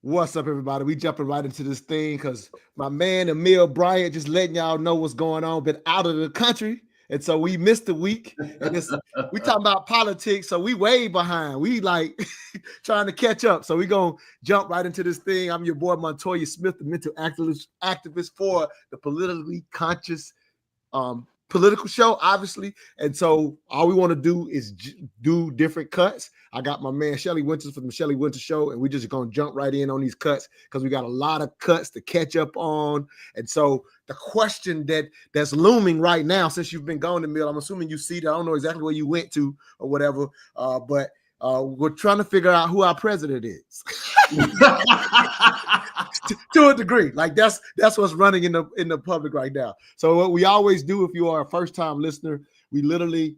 What's up, everybody? We jumping right into this thing because my man Jamal Bryant just letting y'all know what's going on. Been out of the country, and so we missed a week. And we talking about politics, so we way behind. We like trying to catch up. So we gonna jump right into this thing. I'm your boy Montoya Smith, the mental activist for the politically conscious political show, obviously. And so all we want to do is do different cuts. I got my man Shelly Winters from the Shelly Winters Show, and we're just gonna jump right in on these cuts because we got a lot of cuts to catch up on. And so the question that's looming right now, since you've been gone to Mill, I'm assuming you see that. I don't know exactly where you went to or whatever, but we're trying to figure out who our president is. to a degree. Like that's what's running in the public right now. So what we always do, if you are a first-time listener, we literally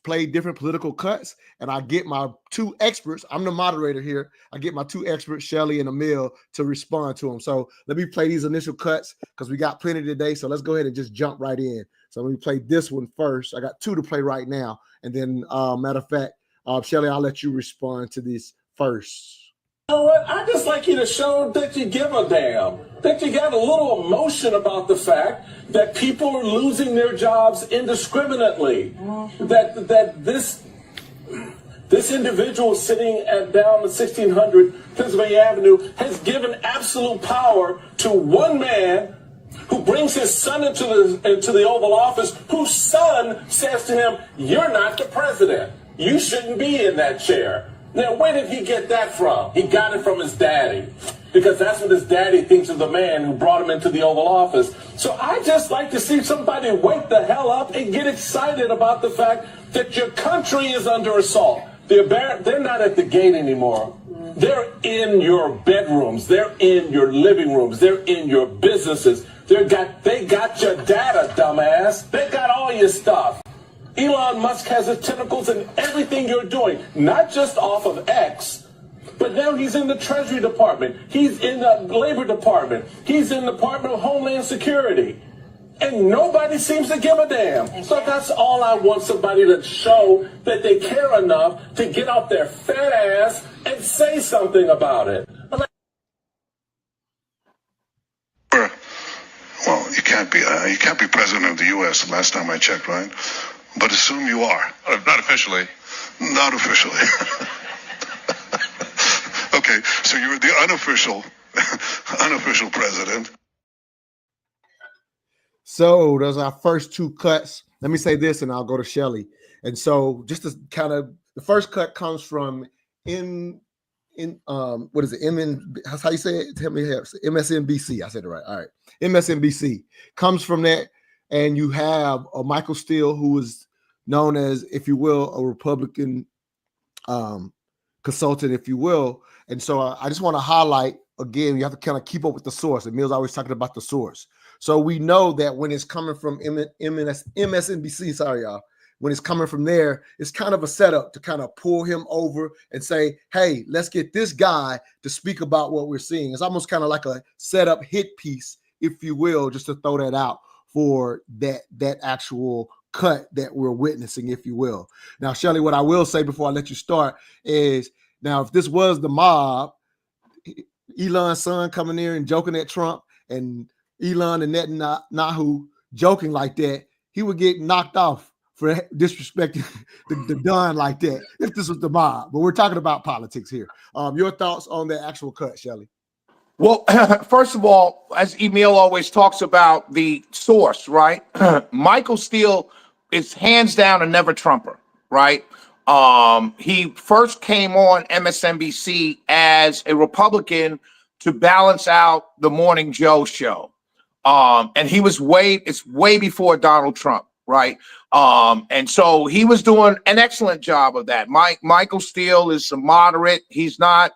play different political cuts, and I get my two experts. I'm the moderator here. I get my two experts, Shelly and Emil, to respond to them. So let me play these initial cuts because we got plenty today. So let's go ahead and just jump right in. So let me play this one first. I got two to play right now. And then matter of fact, Shelly, I'll let you respond to this first. You know what? I'd just like you to show that you give a damn, that you got a little emotion about the fact that people are losing their jobs indiscriminately, that this individual sitting down at 1600 Pennsylvania Avenue has given absolute power to one man who brings his son into the Oval Office, whose son says to him, "You're not the president. You shouldn't be in that chair." Now, where did he get that from? He got it from his daddy, because that's what his daddy thinks of the man who brought him into the Oval Office. So I just like to see somebody wake the hell up and get excited about the fact that your country is under assault. They're not at the gate anymore. They're in your bedrooms. They're in your living rooms. They're in your businesses. They got your data, dumbass. They got all your stuff. Elon Musk has his tentacles in everything you're doing, not just off of X, but now he's in the Treasury Department. He's in the Labor Department. He's in the Department of Homeland Security. And nobody seems to give a damn. So that's all I want, somebody to show that they care enough to get off their fat ass and say something about it. Well, you can't be president of the U.S. Last time I checked, right? But assume you are. Not officially. Not officially. Okay, so you're the unofficial president. So those are our first two cuts. Let me say this, and I'll go to Shelly. And so just to kind of, the first cut comes from what is it? That's how you say it? Tell me, MSNBC. I said it right. All right. MSNBC comes from that. And you have Michael Steele, who is known as, if you will, a Republican consultant, if you will. And so I just want to highlight, again, you have to kind of keep up with the source. Emil's always talking about the source. So we know that when it's coming from MSNBC, sorry, y'all, when it's coming from there, it's kind of a setup to kind of pull him over and say, hey, let's get this guy to speak about what we're seeing. It's almost kind of like a setup hit piece, if you will, just to throw that out for that actual cut that we're witnessing, if you will. Now, Shelly, what I will say before I let you start is, now, if this was the mob, Elon's son coming in and joking at Trump, and Elon and Netanyahu joking like that, he would get knocked off for disrespecting the Don like that if this was the mob. But we're talking about politics here. Your thoughts on the actual cut, Shelly? Well, first of all, as Emil always talks about the source, right? Michael Steele is hands down a never Trumper, right? He first came on MSNBC as a Republican to balance out the Morning Joe show. And he was it's way before Donald Trump, right? And so he was doing an excellent job of that. Michael Steele is a moderate. He's not,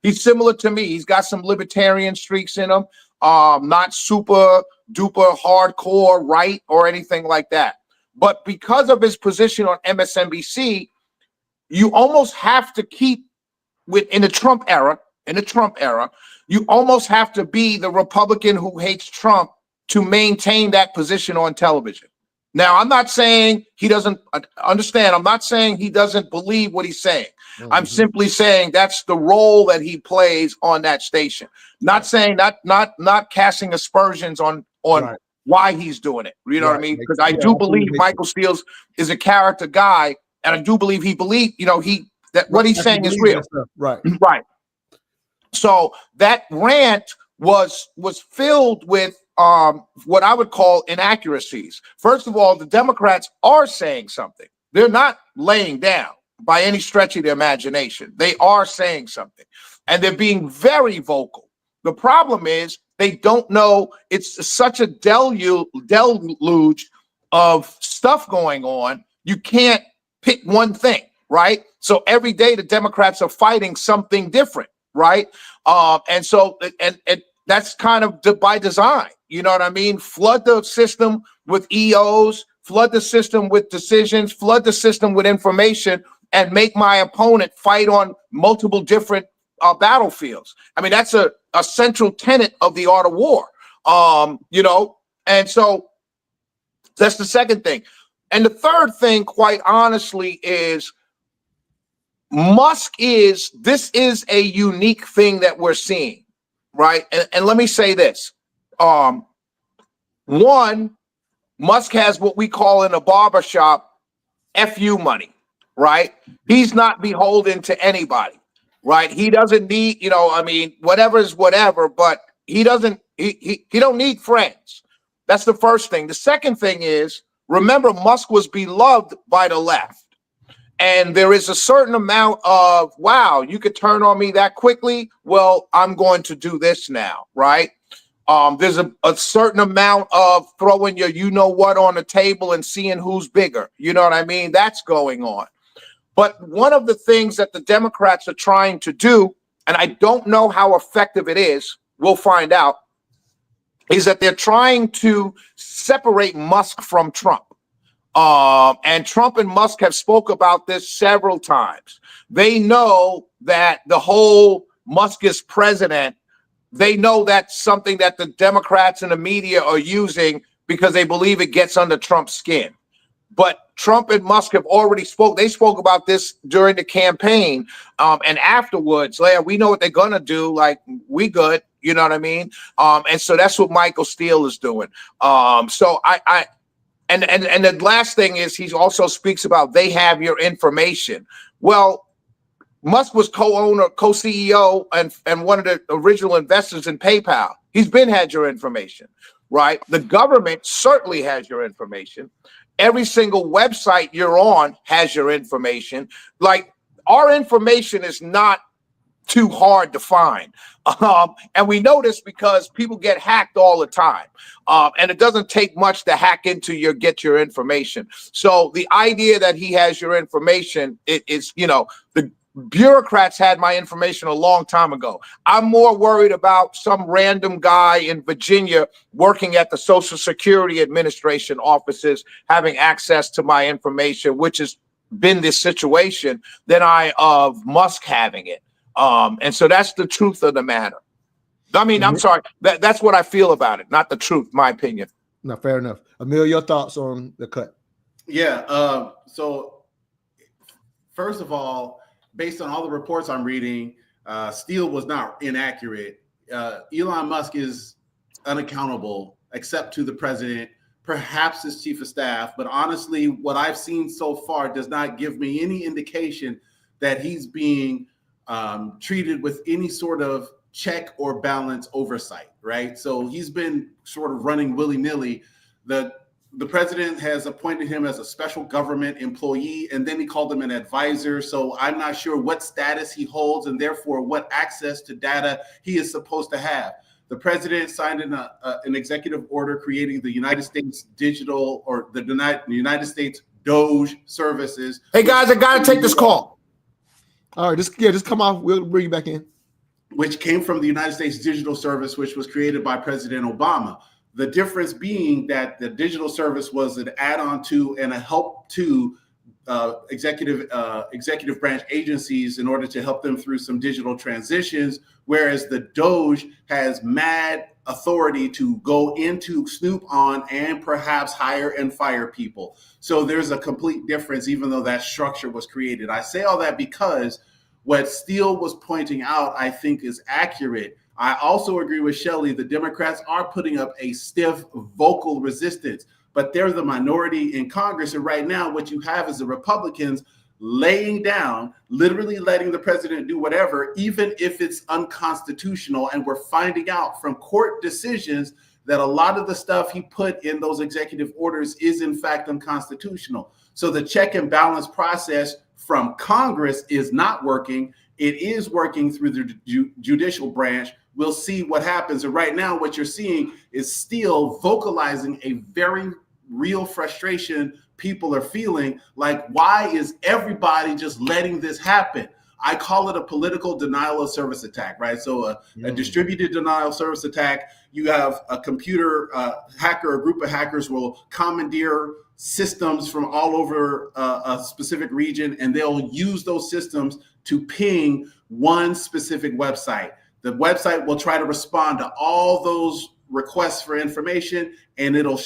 he's similar to me. He's got some libertarian streaks in him, not super duper hardcore right or anything like that. But because of his position on MSNBC, you almost have to keep in the Trump era, you almost have to be the Republican who hates Trump to maintain that position on television. Now, I'm not saying he doesn't understand. I'm not saying he doesn't believe what he's saying. I'm simply saying that's the role that he plays on that station. Not saying not casting aspersions on why he's doing it. You know what I mean? Because I do believe Michael Steele is a character guy, and I do believe what he's saying is real. Right. Right. So that rant was filled with what I would call inaccuracies. First of all, the Democrats are saying something. They're not laying down by any stretch of the imagination. They are saying something, and they're being very vocal. The problem is they don't know. It's such a deluge of stuff going on. You can't pick one thing, right? So every day the Democrats are fighting something different, right? And that's kind of by design. You know what I mean? Flood the system with EOs, flood the system with decisions, flood the system with information, and make my opponent fight on multiple different battlefields. I mean, that's a central tenet of the art of war. And so that's the second thing. And the third thing, quite honestly, is this is a unique thing that we're seeing, right? And let me say this. One, Musk has what we call in a barbershop FU money, right? He's not beholden to anybody, right? He doesn't need, whatever is whatever, but he don't need friends. That's the first thing. The second thing is, remember, Musk was beloved by the left. And there is a certain amount of, wow, you could turn on me that quickly. Well, I'm going to do this now, right? There's a certain amount of throwing your you-know-what on the table and seeing who's bigger. You know what I mean? That's going on. But one of the things that the Democrats are trying to do, and I don't know how effective it is, we'll find out, is that they're trying to separate Musk from Trump. And Trump and Musk have spoke about this several times. They know that the whole Musk is president. They know that's something that the Democrats and the media are using because they believe it gets under Trump's skin. But Trump and Musk have already they spoke about this during the campaign. And afterwards, we know what they're going to do. Like, we good. You know what I mean? And so that's what Michael Steele is doing. And the last thing is he also speaks about they have your information. Well, Musk was co-owner, co-CEO, and one of the original investors in PayPal. He's had your information, right? The government certainly has your information. Every single website you're on has your information. Like, our information is not too hard to find. And we know this because people get hacked all the time. And it doesn't take much to hack into get your information. So the idea that he has your information, the bureaucrats had my information a long time ago. I'm more worried about some random guy in Virginia working at the Social Security Administration offices having access to my information, which has been this situation, than I of Musk having it. And so that's the truth of the matter. I mean, I'm sorry. That's what I feel about it, not the truth, my opinion. No, fair enough. Emil, your thoughts on the cut? Yeah. So first of all, based on all the reports I'm reading, Steele was not inaccurate. Elon Musk is unaccountable, except to the president, perhaps his chief of staff. But honestly, what I've seen so far does not give me any indication that he's being treated with any sort of check or balance oversight, right? So he's been sort of running willy-nilly. The president has appointed him as a special government employee, and then he called him an advisor. So I'm not sure what status he holds and therefore what access to data he is supposed to have. The president signed an executive order creating the United States Digital, or the United States Doge services. Hey guys, I gotta take this call. All right, just come off. We'll bring you back in. Which came from the United States Digital Service, which was created by President Obama. The difference being that the digital service was an add-on to and a help to executive branch agencies in order to help them through some digital transitions, whereas the Doge has mad authority to go into, snoop on, and perhaps hire and fire people. So there's a complete difference, even though that structure was created. I say all that because what Steele was pointing out, I think, is accurate. I also agree with Shelley. The Democrats are putting up a stiff vocal resistance, but they're the minority in Congress. And right now, what you have is the Republicans laying down, literally letting the president do whatever, even if it's unconstitutional. And we're finding out from court decisions that a lot of the stuff he put in those executive orders is in fact unconstitutional. So the check and balance process from Congress is not working. It is working through the judicial branch. We'll see what happens. And right now, what you're seeing is Steele vocalizing a very real frustration people are feeling, like, why is everybody just letting this happen? I call it a political denial of service attack, right? So a distributed denial of service attack, you have a computer hacker, a group of hackers will commandeer systems from all over a specific region, and they'll use those systems to ping one specific website. The website will try to respond to all those requests for information, and it'll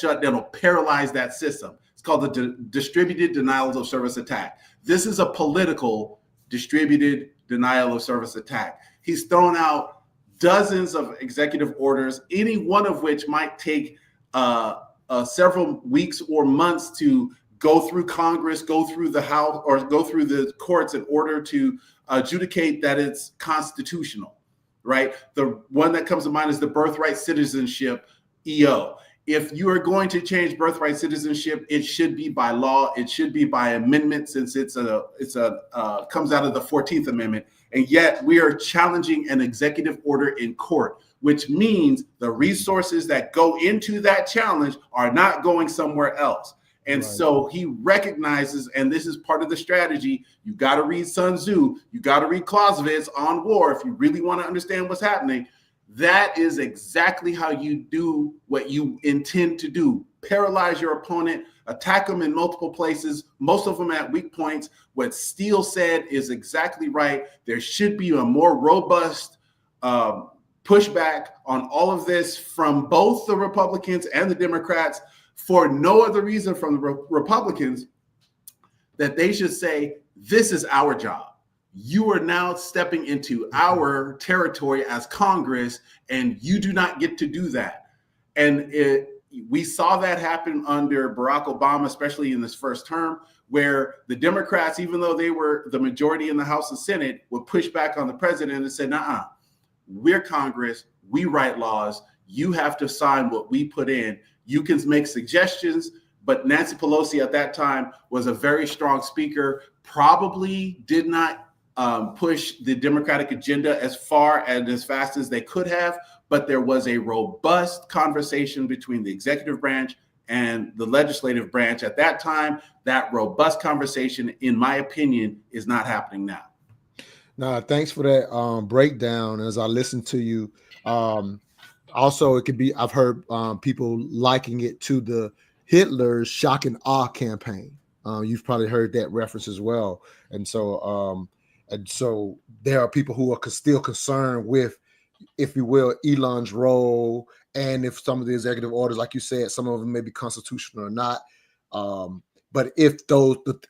paralyze that system. It's called the distributed denial of service attack. This is a political distributed denial of service attack. He's thrown out dozens of executive orders, any one of which might take several weeks or months to go through Congress, go through the House, or go through the courts in order to adjudicate that it's constitutional, right? The one that comes to mind is the birthright citizenship EO. If you are going to change birthright citizenship, it should be by law. It should be by amendment, since it's comes out of the 14th Amendment. And yet we are challenging an executive order in court, which means the resources that go into that challenge are not going somewhere else. And so he recognizes, and this is part of the strategy, you got to read Sun Tzu, you got to read Clausewitz on war if you really want to understand what's happening. That is exactly how you do what you intend to do. Paralyze your opponent, attack them in multiple places, most of them at weak points. What Steele said is exactly right. There should be a more robust pushback on all of this from both the Republicans and the Democrats, for no other reason from the Republicans that they should say, this is our job. You are now stepping into our territory as Congress, and you do not get to do that. And we saw that happen under Barack Obama, especially in this first term, where the Democrats, even though they were the majority in the House and Senate, would push back on the president and say, nah, we're Congress, we write laws, you have to sign what we put in. You can make suggestions, but Nancy Pelosi at that time was a very strong speaker, probably did not push the Democratic agenda as far and as fast as they could have, but there was a robust conversation between the executive branch and the legislative branch at that time. That robust conversation, in my opinion, is not happening now. No, thanks for that breakdown. As I listen to you, also it could be, I've heard people liking it to the Hitler's shock and awe campaign. You've probably heard that reference as well. And so there are people who are still concerned with, if you will, Elon's role, and if some of the executive orders, like you said, some of them may be constitutional or not. But if the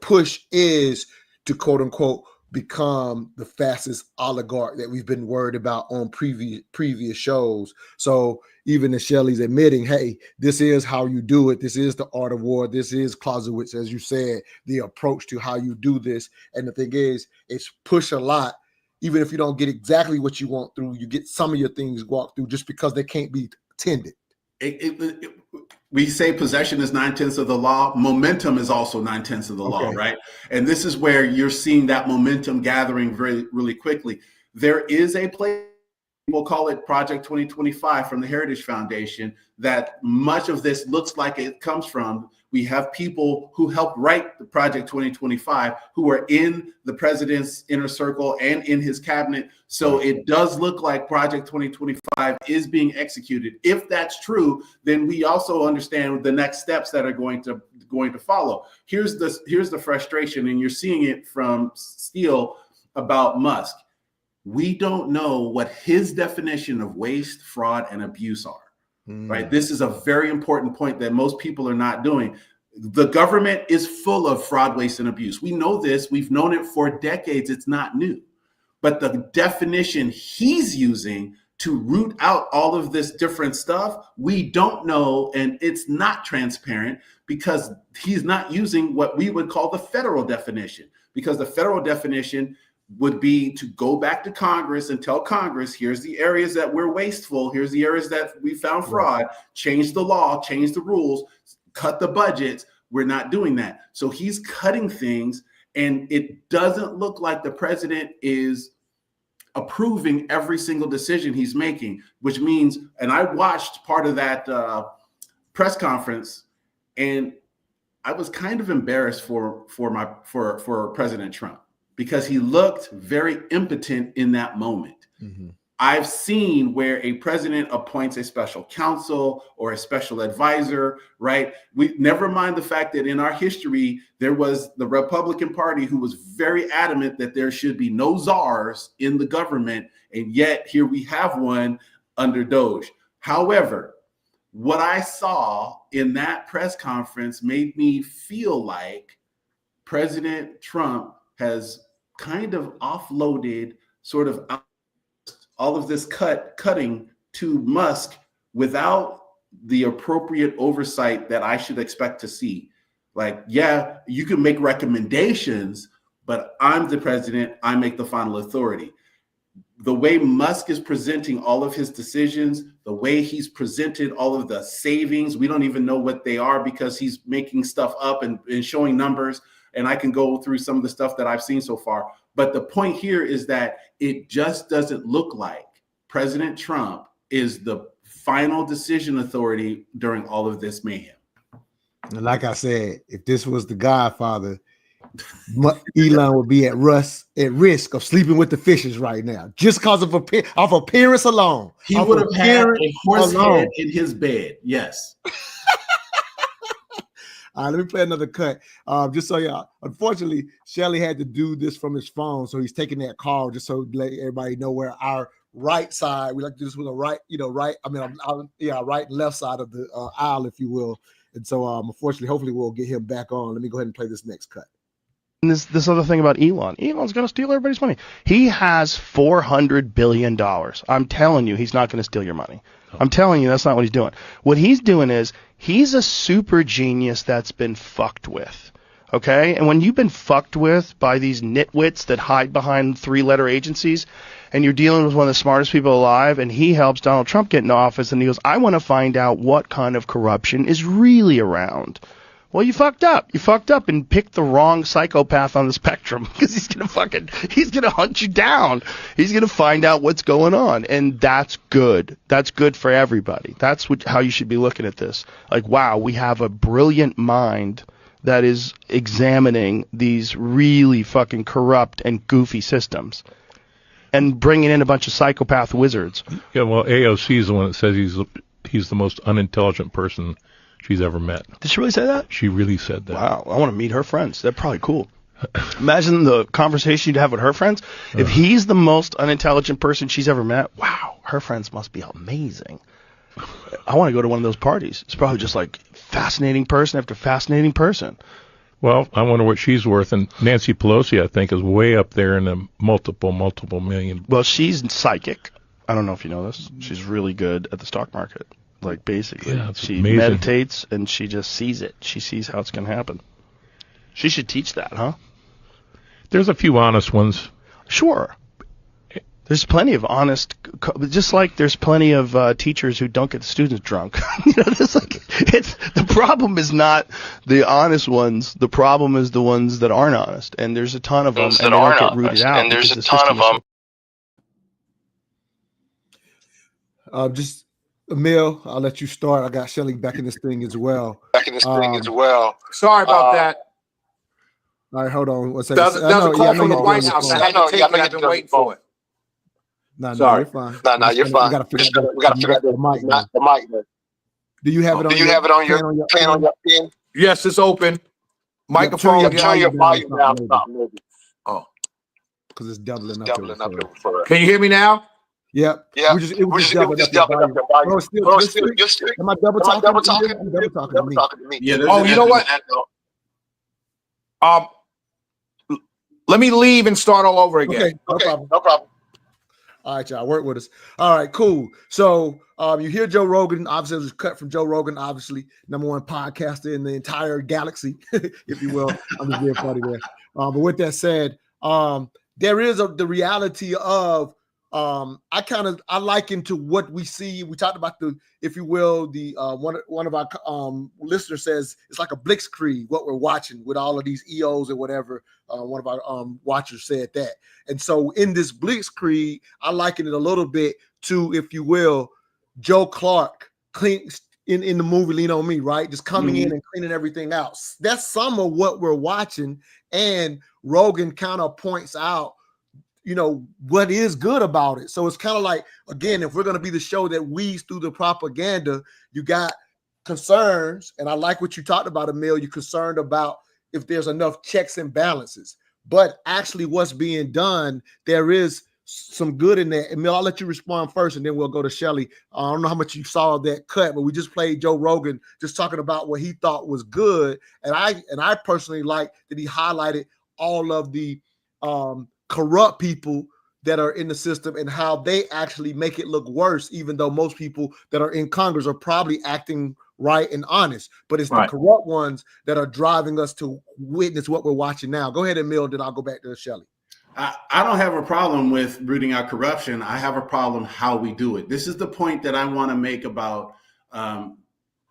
push is to quote unquote become the fastest oligarch that we've been worried about on previous shows. So even as Shelley's admitting, hey, this is how you do it. This is the art of war. This is Clausewitz, as you said, the approach to how you do this. And the thing is, it's push a lot. Even if you don't get exactly what you want through, you get some of your things walked through just because they can't be tended. We say possession is 9/10 of the law. Momentum is also 9/10 of the law, right? And this is where you're seeing that momentum gathering really quickly. There is a place, we'll call it Project 2025 from the Heritage Foundation, that much of this looks like it comes from, We have people who helped write the Project 2025 who are in the president's inner circle and in his cabinet. So it does look like Project 2025 is being executed. If that's true, then we also understand the next steps that are going to follow. Here's the frustration, and you're seeing it from Steele about Musk. We don't know what his definition of waste, fraud, and abuse are. Right. This is a very important point that most people are not doing. The government is full of fraud, waste, and abuse. We know this. We've known it for decades. It's not new. But the definition he's using to root out all of this different stuff, we don't know. And it's not transparent because he's not using what we would call the federal definition, because the federal definition would be to go back to Congress and tell Congress, here's the areas that we're wasteful, here's the areas that we found fraud, change the law, change the rules, cut the budgets. We're not doing that. So he's cutting things, and it doesn't look like the president is approving every single decision he's making, which means, and I watched part of that press conference, and I was kind of embarrassed for President Trump, because he looked very impotent in that moment. I've seen where a president appoints a special counsel or a special advisor, right? We never mind the fact that in our history, there was the Republican Party who was very adamant that there should be no czars in the government. And yet here we have one under Doge. However, what I saw in that press conference made me feel like President Trump has kind of offloaded sort of all of this cutting to Musk without the appropriate oversight that I should expect to see. Like, yeah, you can make recommendations, but I'm the president, I make the final authority. The way Musk is presenting all of his decisions, the way he's presented all of the savings, we don't even know what they are because he's making stuff up and showing numbers. And I can go through some of the stuff that I've seen so far. But the point here is that it just doesn't look like President Trump is the final decision authority during all of this mayhem. And like I said, if this was the Godfather, Elon would be at risk of sleeping with the fishes right now, just because of appearance alone. He would have had a horse head in his bed. Yes. All right, let me play another cut. Just so y'all, unfortunately, Shelly had to do this from his phone, so he's taking that call just so let everybody know where our right side. We like to do this with a right, right. I mean, right and left side of the aisle, if you will. And so, unfortunately, hopefully, we'll get him back on. Let me go ahead and play this next cut. And this other thing about Elon's going to steal everybody's money. He has $400 billion. I'm telling you, he's not going to steal your money. I'm telling you, that's not what he's doing. What he's doing is he's a super genius that's been fucked with. Okay? And when you've been fucked with by these nitwits that hide behind three-letter agencies, and you're dealing with one of the smartest people alive, and he helps Donald Trump get into office, and he goes, I want to find out what kind of corruption is really around. Well, you fucked up. You fucked up and picked the wrong psychopath on the spectrum, because he's going to hunt you down. He's going to find out what's going on. And that's good. That's good for everybody. That's how you should be looking at this. Like, wow, we have a brilliant mind that is examining these really fucking corrupt and goofy systems and bringing in a bunch of psychopath wizards. Yeah, well, AOC is the one that says he's the most unintelligent person she's ever met. Did she really say that? She really said that. Wow, I want to meet her friends. They're probably cool. Imagine the conversation you'd have with her friends. If he's the most unintelligent person she's ever met, wow, her friends must be amazing. I want to go to one of those parties. It's probably just like fascinating person after fascinating person. Well, I wonder what she's worth. And Nancy Pelosi, I think, is way up there in the multiple million. Well, she's psychic. I don't know if you know this. She's really good at the stock market. Like, basically, she amazing. Meditates and she just sees it. She sees how it's going to happen. She should teach that, huh? There's a few honest ones. Sure. There's plenty of honest, just like there's plenty of teachers who don't get the students drunk. The problem is not the honest ones. The problem is the ones that aren't honest. And there's a ton of them, and they don't get rooted out. And there's a ton of them. Just Emil, I'll let you start. I got Shelly back in this thing as well. tracking this thing as well. Sorry about that. All right, hold on one second. There's a call from the White House. I had to take it. I've been waiting for it. No, Sorry. you're fine. No, you're fine. We got to figure out the mic. Do you have it on? Do you have it on your pen? Yes, it's open. Microphone. Turn your volume down. Oh, because it's doubling up. Can you hear me now? Yep. Yeah. It was just doubling up your volume. Still, am I double talking? I'm double talking to me. Yeah. Oh, you know what? Let me leave and start all over again. Okay, no problem. All right, y'all, work with us. All right, cool. So you hear Joe Rogan. Obviously, it was cut from Joe Rogan, obviously, #1 podcaster in the entire galaxy, if you will. I'm just being funny there. But with that said, there is the reality of I liken to what we see. We talked about if you will, the one of our listeners says it's like a blitzkrieg, what we're watching with all of these EOs or whatever. One of our watchers said that. And so in this blitzkrieg, I liken it a little bit to, if you will, Joe Clark in the movie Lean On Me, right? Just coming in and cleaning everything out. That's some of what we're watching. And Rogan kind of points out, what is good about it. So it's kind of like, again, if we're going to be the show that weeds through the propaganda, you got concerns. And I like what you talked about, Emil. You're concerned about if there's enough checks and balances. But actually what's being done, there is some good in that. Emil, I'll let you respond first, and then we'll go to Shelly. I don't know how much you saw of that cut, but we just played Joe Rogan just talking about what he thought was good. And I personally like that he highlighted all of the corrupt people that are in the system and how they actually make it look worse, even though most people that are in Congress are probably acting right and honest. But it's the corrupt ones that are driving us to witness what we're watching now. Go ahead, Emil, then I'll go back to Shelly. I don't have a problem with rooting out corruption. I have a problem how we do it. This is the point that I want to make about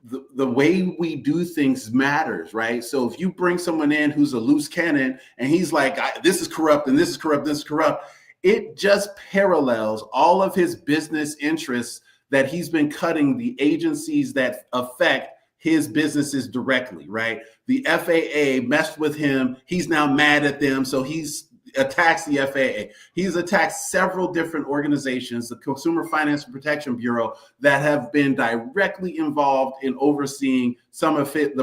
the way we do things matters, right? So if you bring someone in who's a loose cannon and he's like, this is corrupt and this is corrupt, this is corrupt, it just parallels all of his business interests that he's been cutting the agencies that affect his businesses directly, right? The FAA messed with him. He's now mad at them. So he's attacks the FAA. He's attacked several different organizations, the Consumer Finance and Protection Bureau, that have been directly involved in overseeing some of it,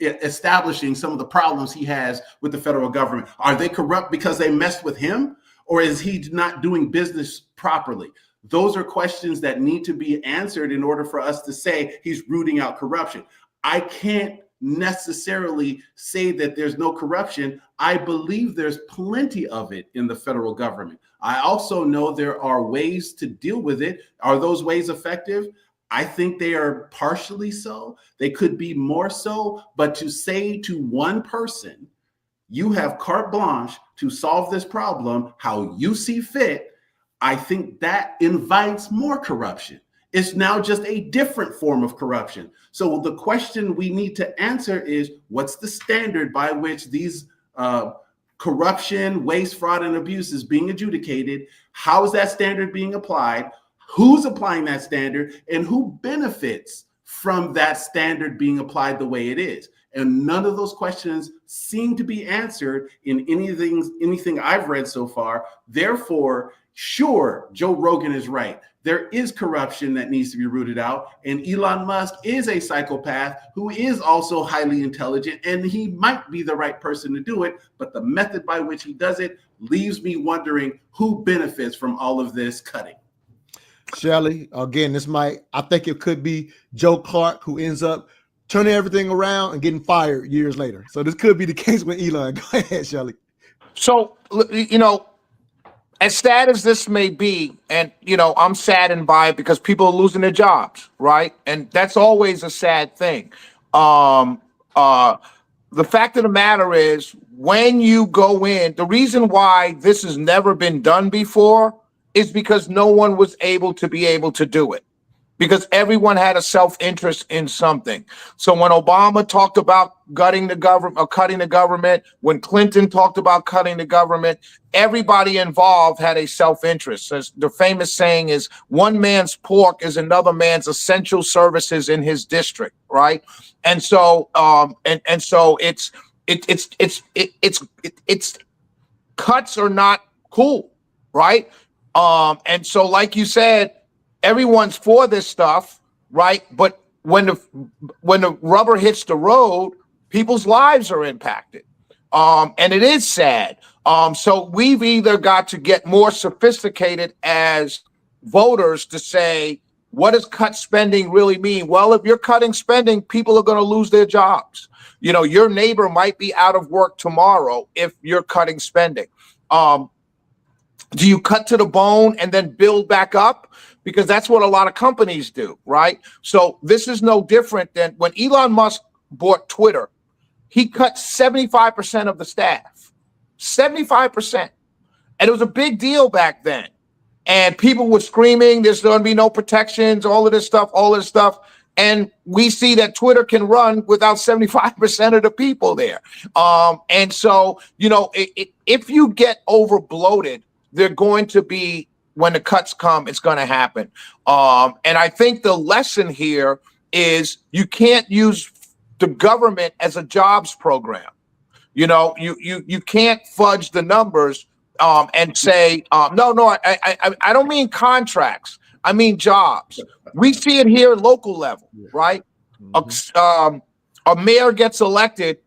establishing some of the problems he has with the federal government. Are they corrupt because they messed with him, or is he not doing business properly? Those are questions that need to be answered in order for us to say he's rooting out corruption. I can't necessarily say that there's no corruption. I believe there's plenty of it in the federal government. I also know there are ways to deal with it. Are those ways effective? I think they are partially so. They could be more so, but to say to one person, you have carte blanche to solve this problem how you see fit, I think that invites more corruption. It's now just a different form of corruption. So the question we need to answer is, what's the standard by which these corruption, waste, fraud, and abuse is being adjudicated? How is that standard being applied? Who's applying that standard? And who benefits from that standard being applied the way it is? And none of those questions seem to be answered in anything I've read so far. Therefore, sure, Joe Rogan is right. There is corruption that needs to be rooted out. And Elon Musk is a psychopath who is also highly intelligent, and he might be the right person to do it. But the method by which he does it leaves me wondering who benefits from all of this cutting. Shelly, again, I think it could be Joe Clark who ends up turning everything around and getting fired years later. So this could be the case with Elon. Go ahead, Shelly. So, as sad as this may be, and, I'm saddened by it because people are losing their jobs, right? And that's always a sad thing. The fact of the matter is, when you go in, the reason why this has never been done before is because no one was able to do it. because everyone had a self-interest in something. So when Obama talked about gutting the government or cutting the government, when Clinton talked about cutting the government, everybody involved had a self-interest. As the famous saying is, one man's pork is another man's essential services in his district, right? And so it's cuts are not cool, right? And so, like you said, everyone's for this stuff, right? But when the rubber hits the road, people's lives are impacted, and it is sad. So we've either got to get more sophisticated as voters to say, what does cut spending really mean? Well, if you're cutting spending, people are going to lose their jobs. You know, your neighbor might be out of work tomorrow if you're cutting spending. Do you cut to the bone and then build back up? Because that's what a lot of companies do, right? So this is no different than when Elon Musk bought Twitter. He cut 75% of the staff, 75%. And it was a big deal back then. And people were screaming, there's going to be no protections, all of this stuff. And we see that Twitter can run without 75% of the people there. And so, you know, if you get over bloated, they're going to be, when the cuts come, it's going to happen. And I think the lesson here is you can't use the government as a jobs program. You know, you can't fudge the numbers and say, no, I don't mean contracts. I mean jobs. We see it here at local level, right? Mm-hmm. A mayor gets elected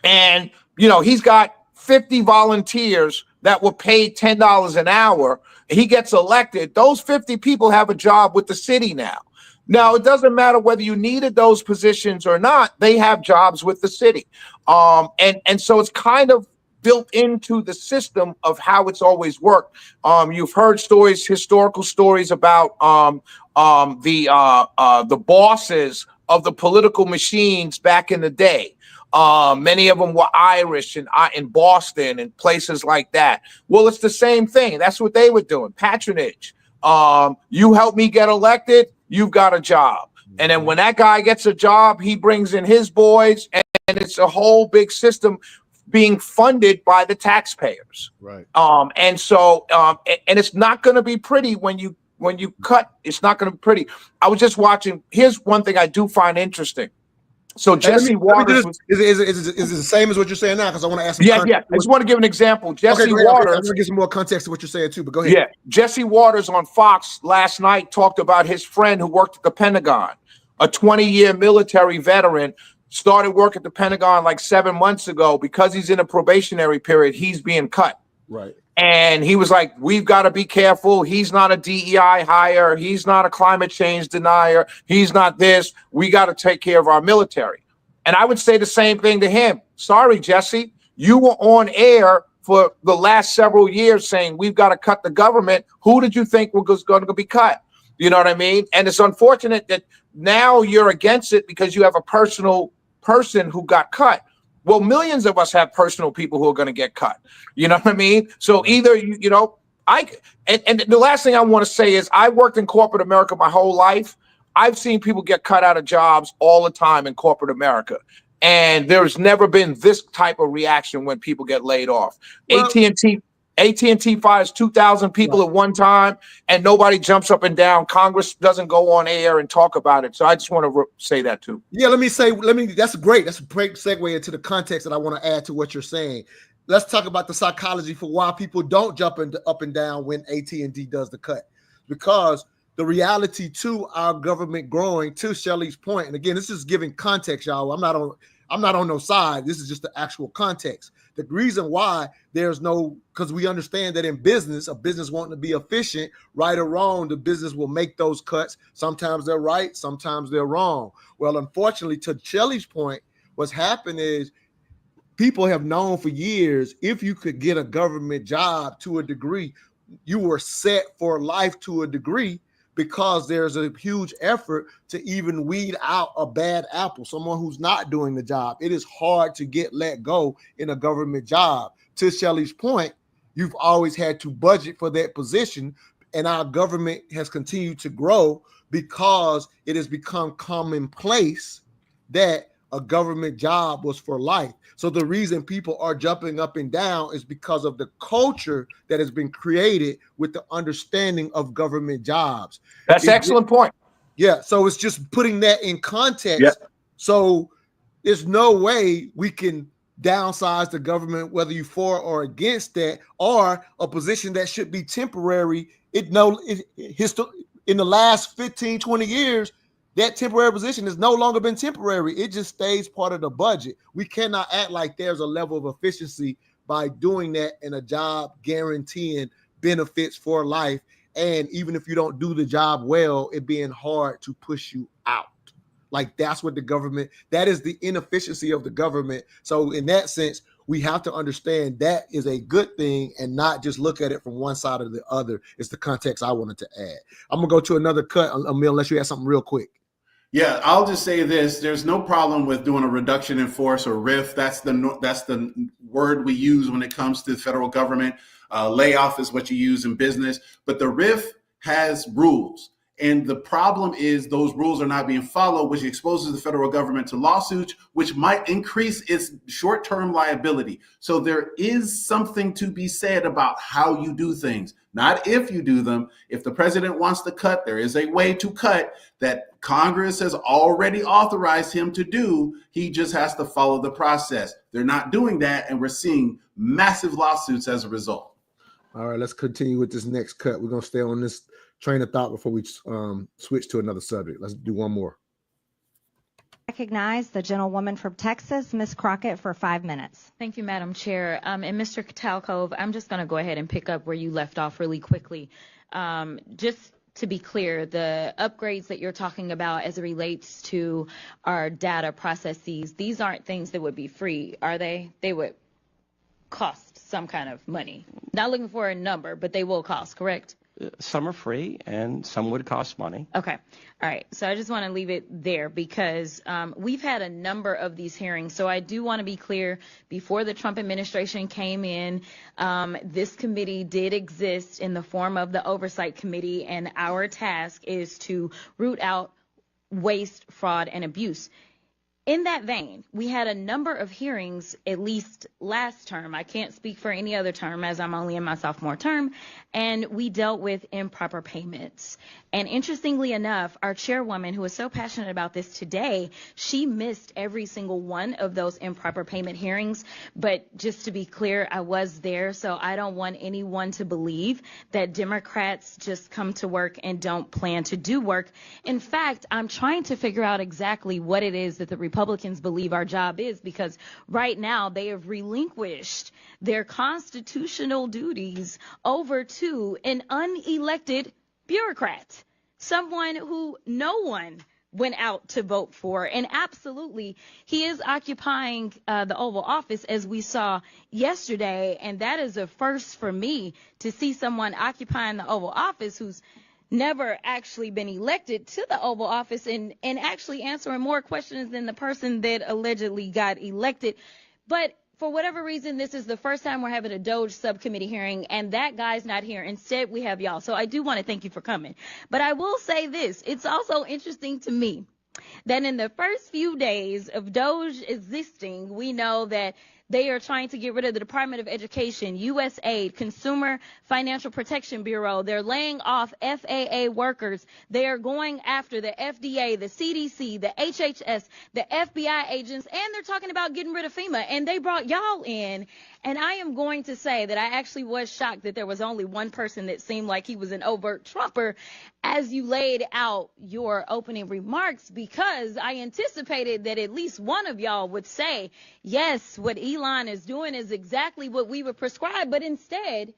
and, you know, he's got 50 volunteers that were paid $10 an hour. He gets elected. Those 50 people have a job with the city now. Now, it doesn't matter whether you needed those positions or not. They have jobs with the city. And so it's kind of built into the system of how it's always worked. You've heard stories, historical stories about the bosses of the political machines back in the day. Many of them were Irish in Boston and places like that. Well, it's the same thing. That's what they were doing. Patronage. You help me get elected, you've got a job. And then when that guy gets a job, he brings in his boys, and it's a whole big system being funded by the taxpayers. Right. And so, and it's not going to be pretty when you cut. It's not going to be pretty. I was just watching. Here's one thing I do find interesting. So Jesse Waters is it the same as what you're saying now? Because I want to ask. Yeah. I just want to give an example. Jesse Waters. I'm going to give some more context to what you're saying too. But go ahead. Yeah, Jesse Waters on Fox last night talked about his friend who worked at the Pentagon, a 20-year military veteran, started work at the Pentagon like 7 months ago. Because he's in a probationary period, he's being cut. Right. And he was like, we've got to be careful. He's not a DEI hire. He's not a climate change denier. He's not this. We got to take care of our military. And I would say the same thing to him. Sorry, Jesse, you were on air for the last several years saying we've got to cut the government. Who did you think was going to be cut? You know what I mean? And it's unfortunate that now you're against it because you have a personal person who got cut. Well, millions of us have personal people who are going to get cut. You know what I mean? So either, and the last thing I want to say is I worked in corporate America my whole life. I've seen people get cut out of jobs all the time in corporate America. And there's never been this type of reaction when people get laid off. Well, AT&T fires 2,000 people at one time, and nobody jumps up and down. Congress doesn't go on air and talk about it. So I just want to say that too. Yeah, that's great. That's a great segue into the context that I want to add to what you're saying. Let's talk about the psychology for why people don't jump up and down when AT&T does the cut. Because the reality to our government growing, to Shelley's point, and again, this is giving context, y'all. I'm not on no side. This is just the actual context. The reason why because we understand that in business, a business wanting to be efficient, right or wrong, the business will make those cuts. Sometimes they're right, sometimes they're wrong. Well, unfortunately, to Shelley's point, what's happened is people have known for years, if you could get a government job to a degree, you were set for life to a degree, because there's a huge effort to even weed out a bad apple, someone who's not doing the job. It is hard to get let go in a government job. To Shelley's point, you've always had to budget for that position, and our government has continued to grow because it has become commonplace that a government job was for life. So the reason people are jumping up and down is because of the culture that has been created with the understanding of government jobs. That's an excellent point. Yeah, so it's just putting that in context. Yep. So there's no way we can downsize the government, whether you're for or against that, or a position that should be temporary. In the last 15, 20 years, that temporary position has no longer been temporary. It just stays part of the budget. We cannot act like there's a level of efficiency by doing that in a job guaranteeing benefits for life. And even if you don't do the job well, it being hard to push you out. Like that's what the government, that is the inefficiency of the government. So in that sense, we have to understand that is a good thing and not just look at it from one side or the other. It's the context I wanted to add. I'm going to go to another cut, Emil, unless you have something real quick. Yeah, I'll just say this. There's no problem with doing a reduction in force or RIF. That's the word we use when it comes to the federal government. Layoff is what you use in business. But the RIF has rules. And the problem is those rules are not being followed, which exposes the federal government to lawsuits, which might increase its short-term liability. So there is something to be said about how you do things, not if you do them. If the president wants to cut, there is a way to cut that Congress has already authorized him to do. He just has to follow the process. They're not doing that, and we're seeing massive lawsuits as a result. All right, let's continue with this next cut. We're going to stay on this train of thought before we switch to another subject. Let's do one more. Recognize the gentlewoman from Texas, Ms. Crockett, for 5 minutes. Thank you, Madam Chair. And Mr. Talcove, I'm just going to go ahead and pick up where you left off really quickly. Just to be clear, the upgrades that you're talking about as it relates to our data processes, these aren't things that would be free, are they? They would cost some kind of money. Not looking for a number, but they will cost, correct? Some are free and some would cost money. Okay. All right. So I just want to leave it there because we've had a number of these hearings. So I do want to be clear, before the Trump administration came in, this committee did exist in the form of the Oversight Committee, and our task is to root out waste, fraud, and abuse. In that vein, we had a number of hearings, at least last term. I can't speak for any other term as I'm only in my sophomore term. And we dealt with improper payments. And interestingly enough, our chairwoman, who is so passionate about this today, she missed every single one of those improper payment hearings. But just to be clear, I was there, so I don't want anyone to believe that Democrats just come to work and don't plan to do work. In fact, I'm trying to figure out exactly what it is that the Republicans believe our job is, because right now they have relinquished their constitutional duties over to an unelected bureaucrat, someone who no one went out to vote for. And absolutely, he is occupying the Oval Office, as we saw yesterday. And that is a first for me, to see someone occupying the Oval Office who's never actually been elected to the Oval Office and actually answering more questions than the person that allegedly got elected. But for whatever reason, this is the first time we're having a DOJ subcommittee hearing, and that guy's not here. Instead, we have y'all. So I do want to thank you for coming. But I will say this. It's also interesting to me that in the first few days of DOJ existing, we know that they are trying to get rid of the Department of Education, USAID, Consumer Financial Protection Bureau. They're laying off FAA workers. They are going after the FDA, the CDC, the HHS, the FBI agents, and they're talking about getting rid of FEMA. And they brought y'all in. And I am going to say that I actually was shocked that there was only one person that seemed like he was an overt Trumper as you laid out your opening remarks, because I anticipated that at least one of y'all would say, yes, what Elon is doing is exactly what we would prescribe. But instead,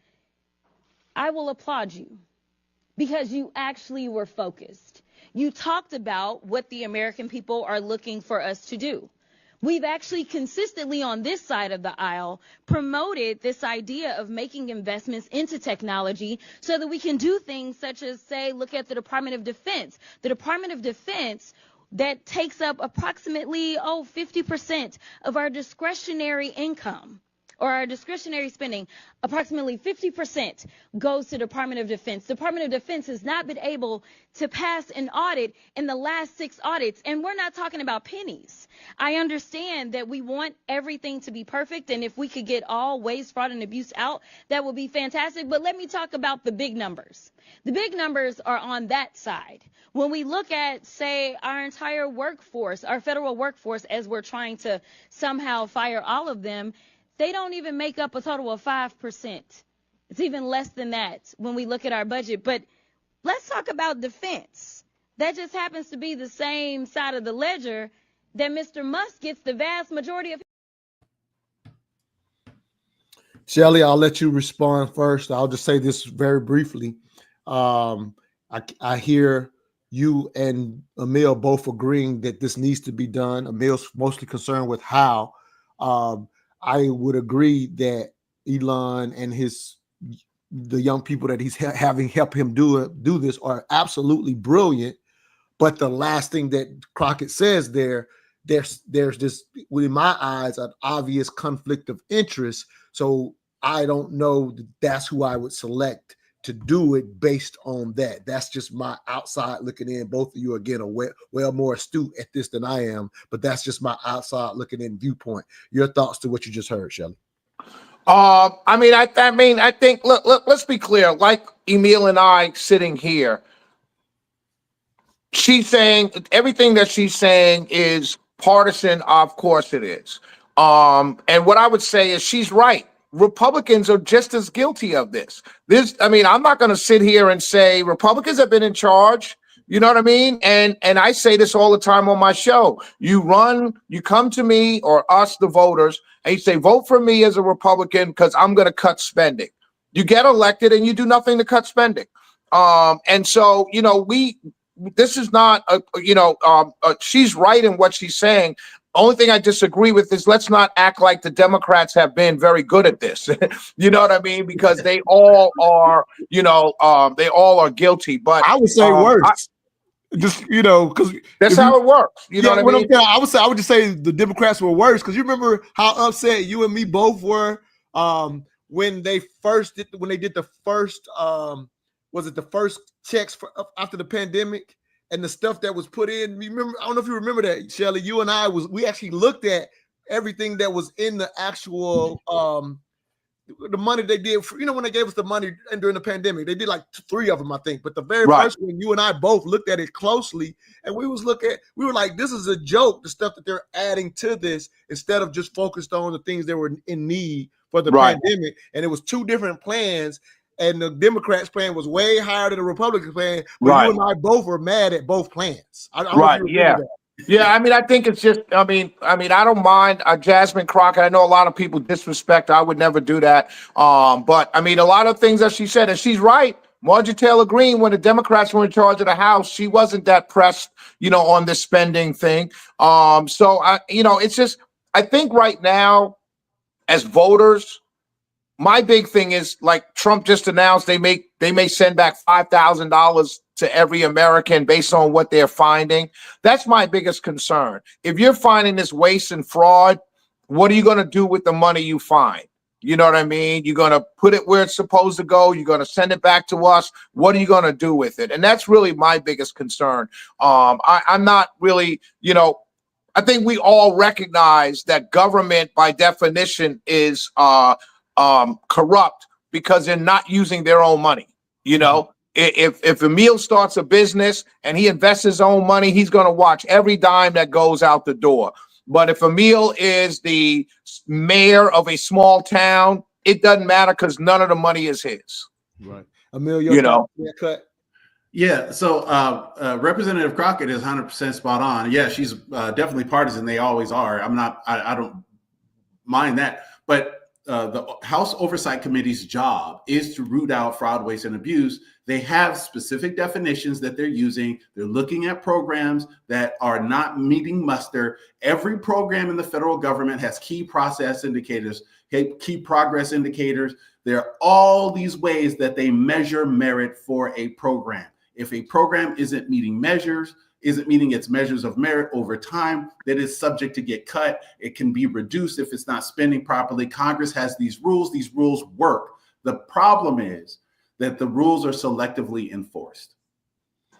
I will applaud you because you actually were focused. You talked about what the American people are looking for us to do. We've actually consistently on this side of the aisle promoted this idea of making investments into technology so that we can do things such as, say, look at the Department of Defense. The Department of Defense that takes up approximately 50% of our discretionary income. or our discretionary spending, approximately 50% goes to Department of Defense. Department of Defense has not been able to pass an audit in the last 6 audits, and we're not talking about pennies. I understand that we want everything to be perfect, and if we could get all waste, fraud, and abuse out, that would be fantastic. But let me talk about the big numbers. The big numbers are on that side. When we look at, say, our entire workforce, our federal workforce, as we're trying to somehow fire all of them, they don't even make up a total of 5%. It's even less than that when we look at our budget. But let's talk about defense. That just happens to be the same side of the ledger that Mr. Musk gets the vast majority of. Shelley, I'll let you respond first. I'll just say this very briefly. I hear you and Emil both agreeing that this needs to be done. Emil's mostly concerned with how. I would agree that Elon and the young people that he's having help him do this are absolutely brilliant. But the last thing that Crockett says there's this, in my eyes, an obvious conflict of interest. So I don't know that that's who I would select to do it based on that. That's just my outside looking in. Both of you, again, are well more astute at this than I am, but that's just my outside looking in viewpoint. Your thoughts to what you just heard, Shelley? I think, look, let's be clear. Like Emil and I sitting here, she's saying everything that she's saying is partisan. Of course it is. And what I would say is she's right. Republicans are just as guilty of this. I'm not going to sit here and say Republicans have been in charge. You know what I mean? And I say this all the time on my show. You come to me or us, the voters, and you say, vote for me as a Republican because I'm going to cut spending. You get elected and you do nothing to cut spending. And so, this is not, she's right in what she's saying. Only thing I disagree with is let's not act like the Democrats have been very good at this. You know what I mean? Because they all are, they all are guilty. But I would say worse. Because that's how it works. You know what I mean? I would just say the Democrats were worse because you remember how upset you and me both were when they did the first was it the first checks after the pandemic and the stuff that was put in. Remember, I don't know if you remember that, Shelley. You and we actually looked at everything that was in the actual the money they did for, when they gave us the money and during the pandemic. They did like 3 of them, I think. But the very first one, you and I both looked at it closely, and we were like, this is a joke, the stuff that they're adding to this, instead of just focused on the things that were in need for the pandemic. And it was 2 different plans. And the Democrats' plan was way higher than the Republican plan. But you and I both were mad at both plans. I don't know if you remember that. Yeah, I think it's just, I don't mind Jasmine Crockett. I know a lot of people disrespect her. I would never do that. But a lot of things that she said, and she's right. Marjorie Taylor Greene, when the Democrats were in charge of the House, she wasn't that pressed, on this spending thing. It's just, I think right now, as voters, my big thing is, like Trump just announced, they may send back $5,000 to every American based on what they're finding. That's my biggest concern. If you're finding this waste and fraud, what are you going to do with the money you find? You know what I mean? You're going to put it where it's supposed to go. You're going to send it back to us. What are you going to do with it? And that's really my biggest concern. I'm not really, I think we all recognize that government by definition is corrupt because they're not using their own money. If Emil starts a business and he invests his own money, he's going to watch every dime that goes out the door. But if Emil is the mayor of a small town, it doesn't matter because none of the money is his. Right. Emil, your cut. Yeah. So Representative Crockett is 100% spot on. Yeah, she's definitely partisan. They always are. I don't mind that. But the House Oversight Committee's job is to root out fraud, waste, and abuse. They have specific definitions that they're using. They're looking at programs that are not meeting muster. Every program in the federal government has key process indicators, key progress indicators. There are all these ways that they measure merit for a program. If a program isn't meeting measures, isn't meeting its measures of merit over time, that is subject to get cut. It can be reduced if it's not spending properly. Congress has these rules. These rules work. The problem is that the rules are selectively enforced.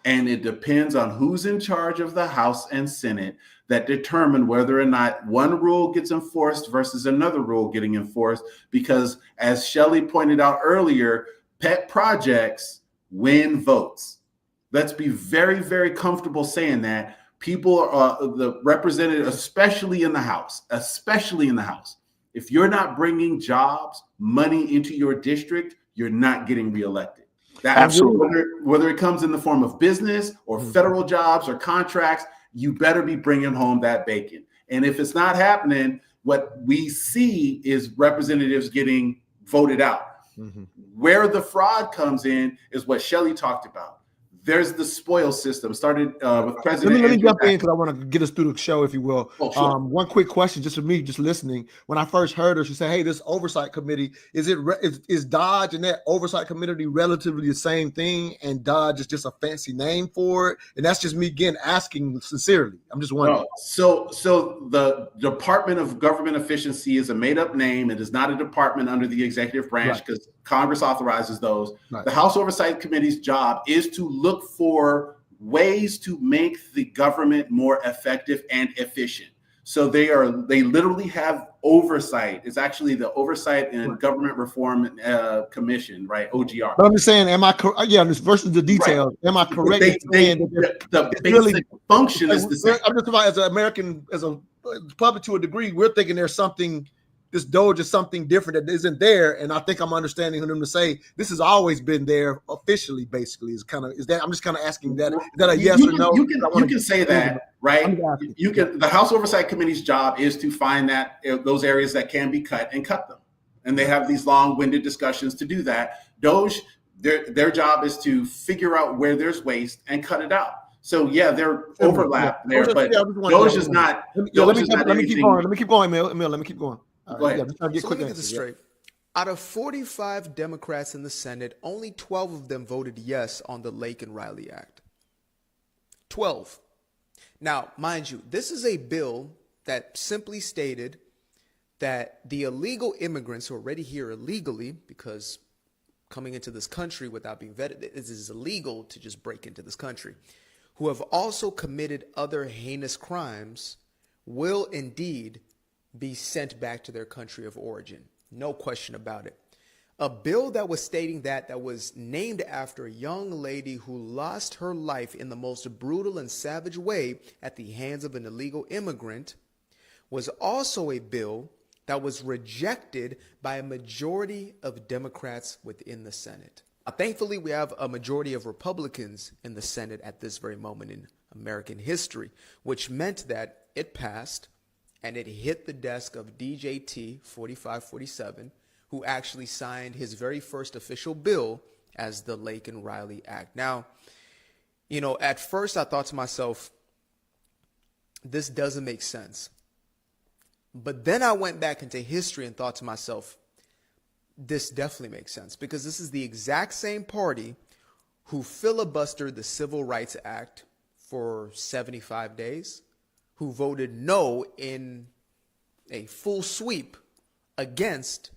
And it depends on who's in charge of the House and Senate that determine whether or not one rule gets enforced versus another rule getting enforced. Because as Shelley pointed out earlier, pet projects win votes. Let's be very, very comfortable saying that. People are the representative, especially in the House, if you're not bringing jobs, money into your district, you're not getting reelected. That absolutely. Whether it comes in the form of business or federal jobs or contracts, you better be bringing home that bacon. And if it's not happening, what we see is representatives getting voted out. Where the fraud comes in is what Shelley talked about. There's the spoil system started with President. Let me jump in because I want to get us through the show, if you will. Oh, sure. One quick question, just for me, just listening. When I first heard her, she said, "Hey, this oversight committee is Dodge and that oversight committee relatively the same thing, and Dodge is just a fancy name for it?" And that's just me again asking sincerely. I'm just wondering. So the Department of Government Efficiency is a made-up name. It is not a department under the executive branch because Congress authorizes those. Right. The House Oversight Committee's job is to look for ways to make the government more effective and efficient. So they literally have oversight. It's actually the Oversight and Government Reform Commission, right? OGR. But I'm just saying, am I correct? Yeah, versus the details. Right. Am I correct? The basic function is the same. I'm just about as an American, as a public to a degree, we're thinking there's something. This Doge is something different that isn't there, and I think I'm understanding them to say this has always been there officially. Basically, is that I'm just kind of asking that. Is that a yes or no? You can say that, right? You can. The House Oversight Committee's job is to find that those areas that can be cut and cut them, and they have these long-winded discussions to do that. Doge, their job is to figure out where there's waste and cut it out. So yeah, there overlap there, but Doge is not. Let me keep going. Let me keep going, Emil. Let me keep going. Go ahead. So let me get this straight. Out of 45 Democrats in the Senate, only 12 of them voted yes on the Lake and Riley Act. 12. Now, mind you, this is a bill that simply stated that the illegal immigrants who are already here illegally, because coming into this country without being vetted, it is illegal to just break into this country, who have also committed other heinous crimes, will indeed be sent back to their country of origin. No question about it. A bill that was stating that was named after a young lady who lost her life in the most brutal and savage way at the hands of an illegal immigrant was also a bill that was rejected by a majority of Democrats within the Senate. Thankfully, we have a majority of Republicans in the Senate at this very moment in American history, which meant that it passed and it hit the desk of DJT 4547, who actually signed his very first official bill as the Lake and Riley Act. Now, at first I thought to myself, this doesn't make sense. But then I went back into history and thought to myself, this definitely makes sense, because this is the exact same party who filibustered the Civil Rights Act for 75 days, who voted no in a full sweep against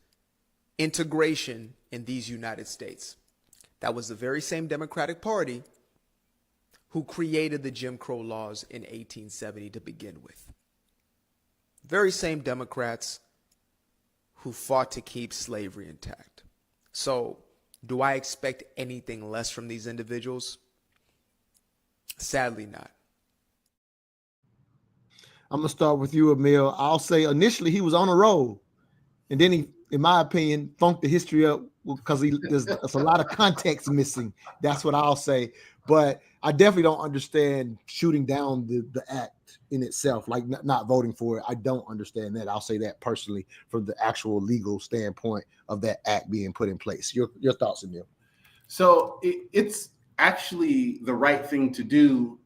integration in these United States. That was the very same Democratic Party who created the Jim Crow laws in 1870 to begin with. Very same Democrats who fought to keep slavery intact. So, do I expect anything less from these individuals? Sadly not. I'm going to start with you, Emil. I'll say initially he was on a roll. And then he, in my opinion, funked the history up because there's a lot of context missing. That's what I'll say. But I definitely don't understand shooting down the act in itself, like not voting for it. I don't understand that. I'll say that personally from the actual legal standpoint of that act being put in place. Your thoughts, Emil? So it's actually the right thing to do.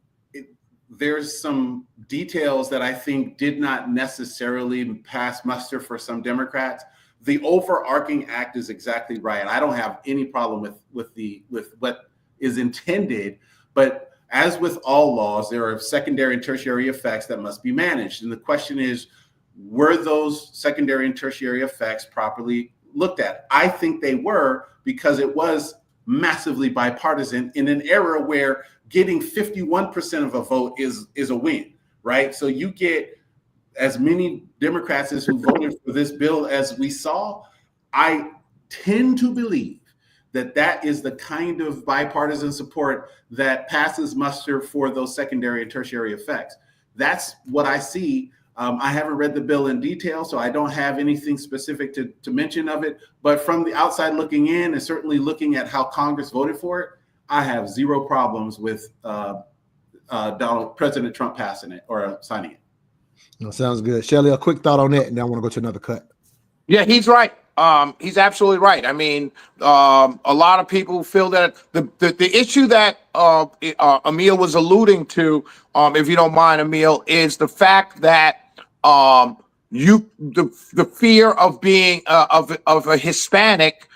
There's some details that I think did not necessarily pass muster for some Democrats. The overarching act is exactly right. I don't have any problem with what is intended, but as with all laws, there are secondary and tertiary effects that must be managed. And the question is, were those secondary and tertiary effects properly looked at? I think they were, because it was massively bipartisan in an era where getting 51% of a vote is a win, right? So you get as many Democrats as who voted for this bill as we saw. I tend to believe that that is the kind of bipartisan support that passes muster for those secondary and tertiary effects. That's what I see. I haven't read the bill in detail, so I don't have anything specific to mention of it. But from the outside looking in, and certainly looking at how Congress voted for it, I have zero problems with President Trump passing it or signing it. No, sounds good. Shelley, a quick thought on that, and then I want to go to another cut. Yeah, he's right. He's absolutely right. I mean, a lot of people feel that the issue that Emil was alluding to, if you don't mind, Emil, is the fact that the fear of being of a Hispanic,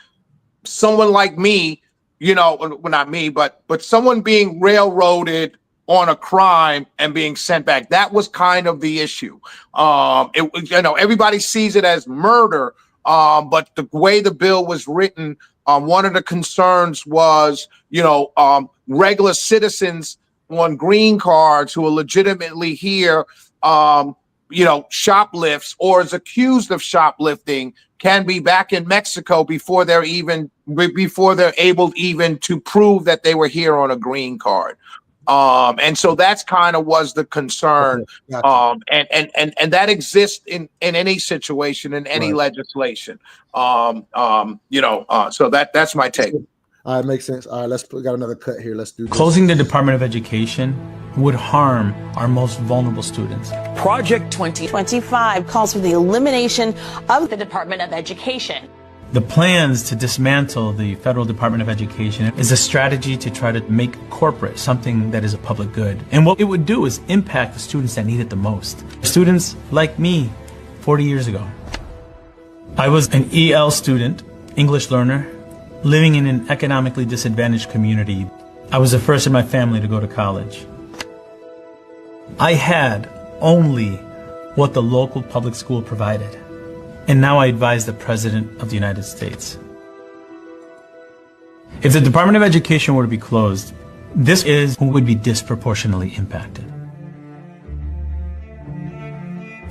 someone like me, you know, well, not me, but someone being railroaded on a crime and being sent back. That was kind of the issue. Everybody sees it as murder. But the way the bill was written, one of the concerns was, regular citizens on green cards who are legitimately here, shoplifts or is accused of shoplifting can be back in Mexico before they're able even to prove that they were here on a green card. And so that's kind of was the concern. Okay, gotcha. And that exists in any situation, in any legislation. So that's my take. All right, makes sense. All right, we got another cut here. Let's do this. Closing the Department of Education would harm our most vulnerable students. Project 2025 calls for the elimination of the Department of Education. The plans to dismantle the Federal Department of Education is a strategy to try to make corporate something that is a public good. And what it would do is impact the students that need it the most. Students like me 40 years ago. I was an EL student, English learner, living in an economically disadvantaged community. I was the first in my family to go to college. I had only what the local public school provided. And now I advise the President of the United States. If the Department of Education were to be closed, this is who would be disproportionately impacted.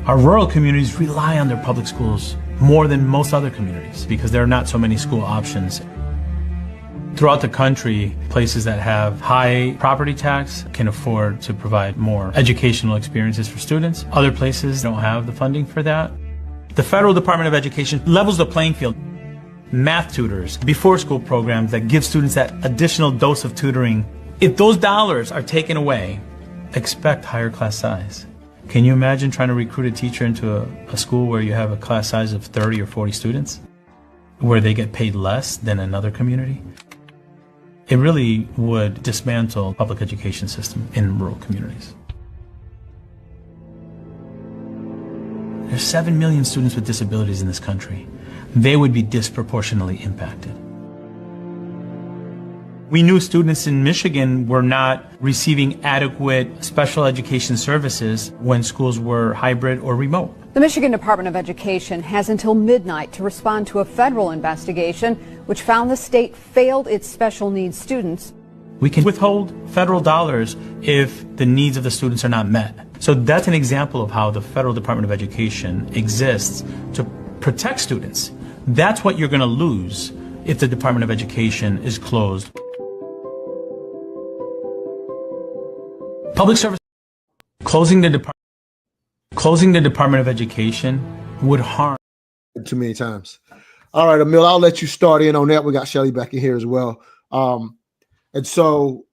Our rural communities rely on their public schools more than most other communities because there are not so many school options. Throughout the country, places that have high property tax can afford to provide more educational experiences for students. Other places don't have the funding for that. The Federal Department of Education levels the playing field. Math tutors, before school programs that give students that additional dose of tutoring. If those dollars are taken away, expect higher class size. Can you imagine trying to recruit a teacher into a school where you have a class size of 30 or 40 students, where they get paid less than another community? It really would dismantle the public education system in rural communities. There's 7 million students with disabilities in this country. They would be disproportionately impacted. We knew students in Michigan were not receiving adequate special education services when schools were hybrid or remote. The Michigan Department of Education has until midnight to respond to a federal investigation which found the state failed its special needs students. We can withhold federal dollars if the needs of the students are not met. So that's an example of how the Federal Department of Education exists to protect students. That's what you're going to lose if the Department of Education is closed. Public service closing the Department of Education would harm. Too many times. All right, Emil, I'll let you start in on that. We got Shelley back in here as well. And so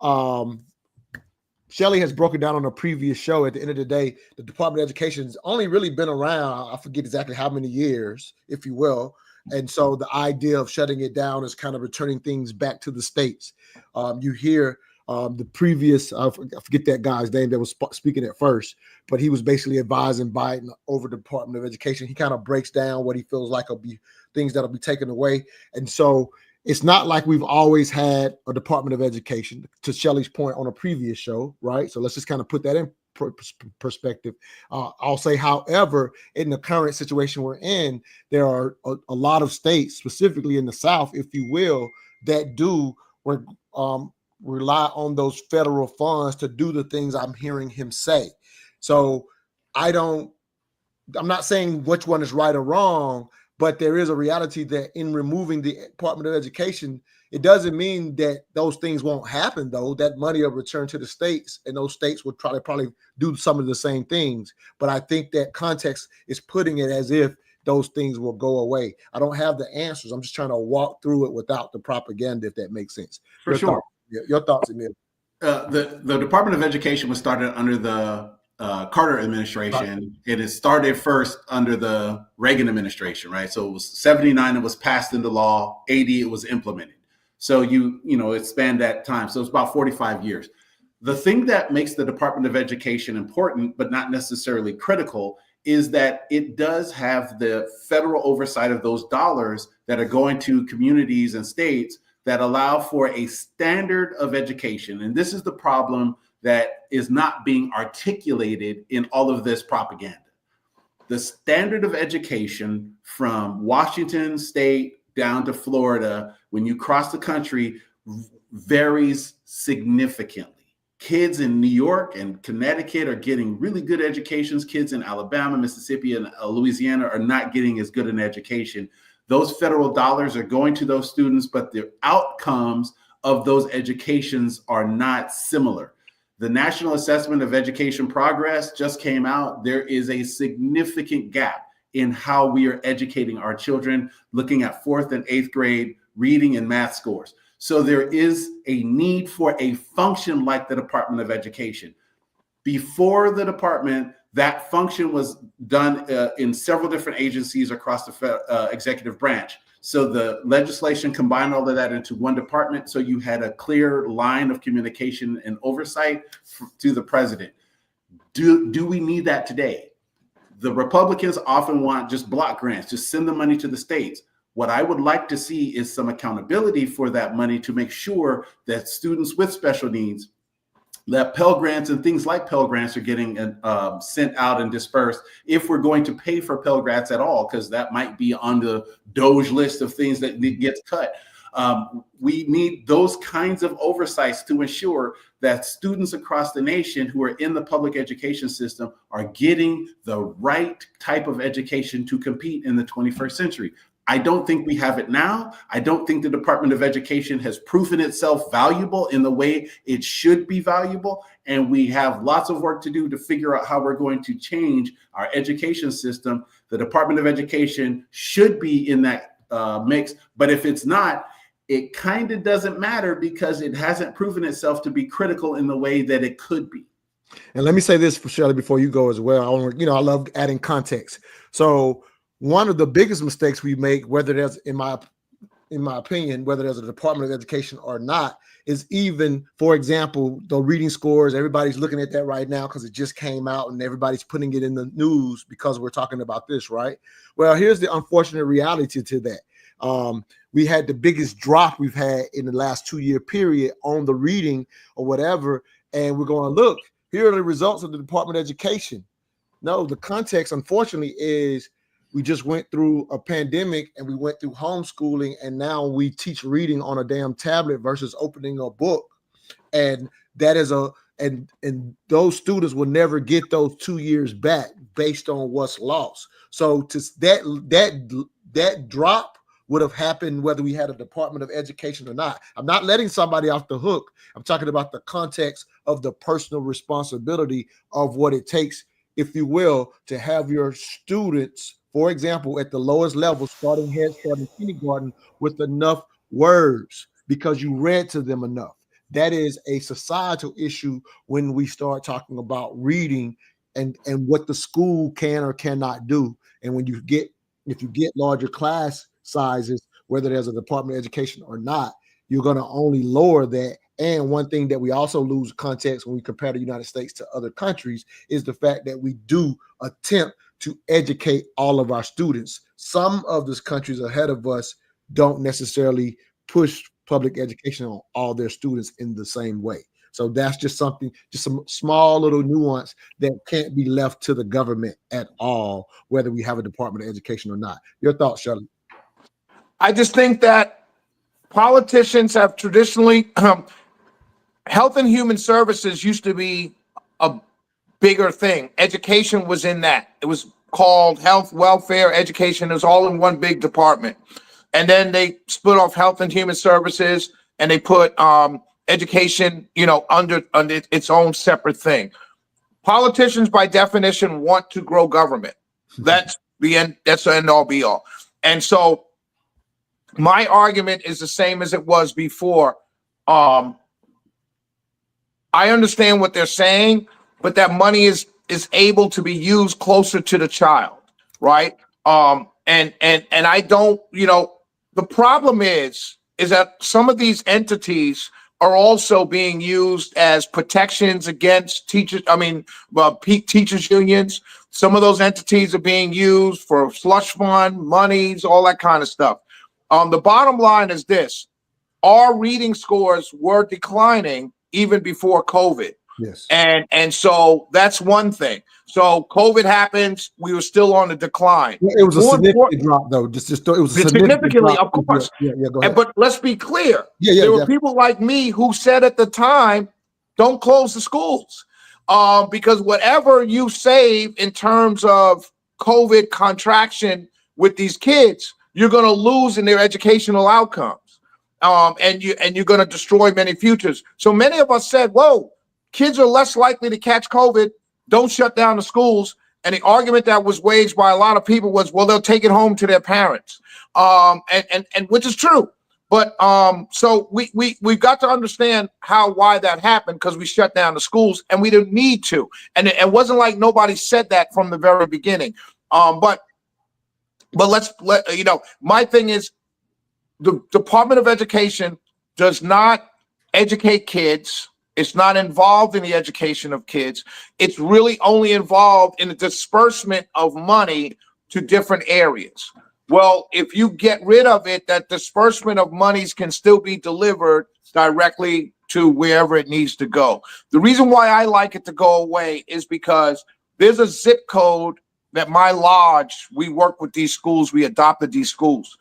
Shelley has broken down on a previous show. At the end of the day, the Department of Education has only really been around, I forget exactly how many years, if you will. And so the idea of shutting it down is kind of returning things back to the states. You hear the previous, I forget that guy's name that was speaking at first, but he was basically advising Biden over the Department of Education. He kind of breaks down what he feels like will be things that'll be taken away. And so it's not like we've always had a Department of Education, to Shelley's point on a previous show, right? So let's just kind of put that in perspective. I'll say, however, in the current situation we're in, there are a lot of states, specifically in the South, if you will, that do rely on those federal funds to do the things I'm hearing him say. So I'm not saying which one is right or wrong, but there is a reality that in removing the Department of Education, it doesn't mean that those things won't happen, though. That money will return to the states, and those states would probably do some of the same things. But I think that context is putting it as if those things will go away. I don't have the answers. I'm just trying to walk through it without the propaganda, if that makes sense. For sure. Your thoughts, Emil. The Department of Education was started under the Carter administration. It started first under the Reagan administration, right? So it was 79, it was passed into law. 80, it was implemented. So it spanned that time. So it's about 45 years. The thing that makes the Department of Education important, but not necessarily critical, is that it does have the federal oversight of those dollars that are going to communities and states that allow for a standard of education. And this is the problem that is not being articulated in all of this propaganda. The standard of education from Washington State down to Florida, when you cross the country, varies significantly. Kids in New York and Connecticut are getting really good educations. Kids in Alabama, Mississippi, and Louisiana are not getting as good an education. Those federal dollars are going to those students, but the outcomes of those educations are not similar. The National Assessment of Education Progress just came out. There is a significant gap in how we are educating our children, looking at 4th and 8th grade reading and math scores. So there is a need for a function like the Department of Education. Before the department, that function was done in several different agencies across the executive branch. So the legislation combined all of that into one department. So you had a clear line of communication and oversight to the president. Do we need that today? The Republicans often want just block grants, just send the money to the states. What I would like to see is some accountability for that money to make sure that students with special needs, that Pell Grants and things like Pell Grants are getting sent out and dispersed if we're going to pay for Pell Grants at all, because that might be on the DOGE list of things that gets cut. We need those kinds of oversights to ensure that students across the nation who are in the public education system are getting the right type of education to compete in the 21st century. I don't think we have it now. I don't think the Department of Education has proven itself valuable in the way it should be valuable. And we have lots of work to do to figure out how we're going to change our education system. The Department of Education should be in that mix. But if it's not, it kind of doesn't matter because it hasn't proven itself to be critical in the way that it could be. And let me say this for Shelley before you go as well. I love adding context. So one of the biggest mistakes we make, whether there's, in my opinion, whether there's a Department of Education or not, is even, for example, the reading scores. Everybody's looking at that right now because it just came out and everybody's putting it in the news because we're talking about this, right? Well, here's the unfortunate reality to that. We had the biggest drop we've had in the last 2-year period on the reading or whatever. And we're going, look, here are the results of the Department of Education. No, the context, unfortunately, is we just went through a pandemic and we went through homeschooling, and now we teach reading on a damn tablet versus opening a book. And that is and those students will never get those 2 years back based on what's lost. So to that drop would have happened whether we had a Department of Education or not. I'm not letting somebody off the hook. I'm talking about the context of the personal responsibility of what it takes, if you will, to have your students, for example, at the lowest level, starting Head Start and kindergarten, with enough words because you read to them enough. That is a societal issue when we start talking about reading and what the school can or cannot do. And when if you get larger class sizes, whether there's a Department of Education or not, you're going to only lower that. And one thing that we also lose context when we compare the United States to other countries is the fact that we do attempt to educate all of our students. Some of these countries ahead of us don't necessarily push public education on all their students in the same way. So that's just something, just some small little nuance that can't be left to the government at all, whether we have a Department of Education or not. Your thoughts, Shirley? I just think that politicians have traditionally, Health and Human Services used to be a bigger thing. Education was in that. It was called Health, Welfare, Education. It was all in one big department. And then they split off Health and Human Services and they put education, under its own separate thing. Politicians, by definition, want to grow government. That's the end. That's the end all be all. And so my argument is the same as it was before. I understand what they're saying, but that money is able to be used closer to the child, right? And I don't, the problem is that some of these entities are also being used as protections against teachers. Teachers unions. Some of those entities are being used for slush fund, monies, all that kind of stuff. The bottom line is this: our reading scores were declining even before COVID. Yes. And so that's one thing. So COVID happens, we were still on the decline. It was a significant drop, though. It was a significantly, drop. of course. Yeah, go ahead. But let's be clear. There were people like me who said at the time, don't close the schools. Because whatever you save in terms of COVID contraction with these kids, you're going to lose in their educational outcomes. And you're going to destroy many futures. So many of us said, whoa, kids are less likely to catch COVID. Don't shut down the schools. And the argument that was waged by a lot of people was, well, they'll take it home to their parents. And which is true. But so we've got to understand why that happened, because we shut down the schools and we didn't need to. And it wasn't like nobody said that from the very beginning. But my thing is, the Department of Education does not educate kids. It's not involved in the education of kids. It's really only involved in the disbursement of money to different areas. Well, if you get rid of it, that disbursement of monies can still be delivered directly to wherever it needs to go. The reason why I like it to go away is because there's a zip code that my lodge, we work with these schools, we adopted these schools,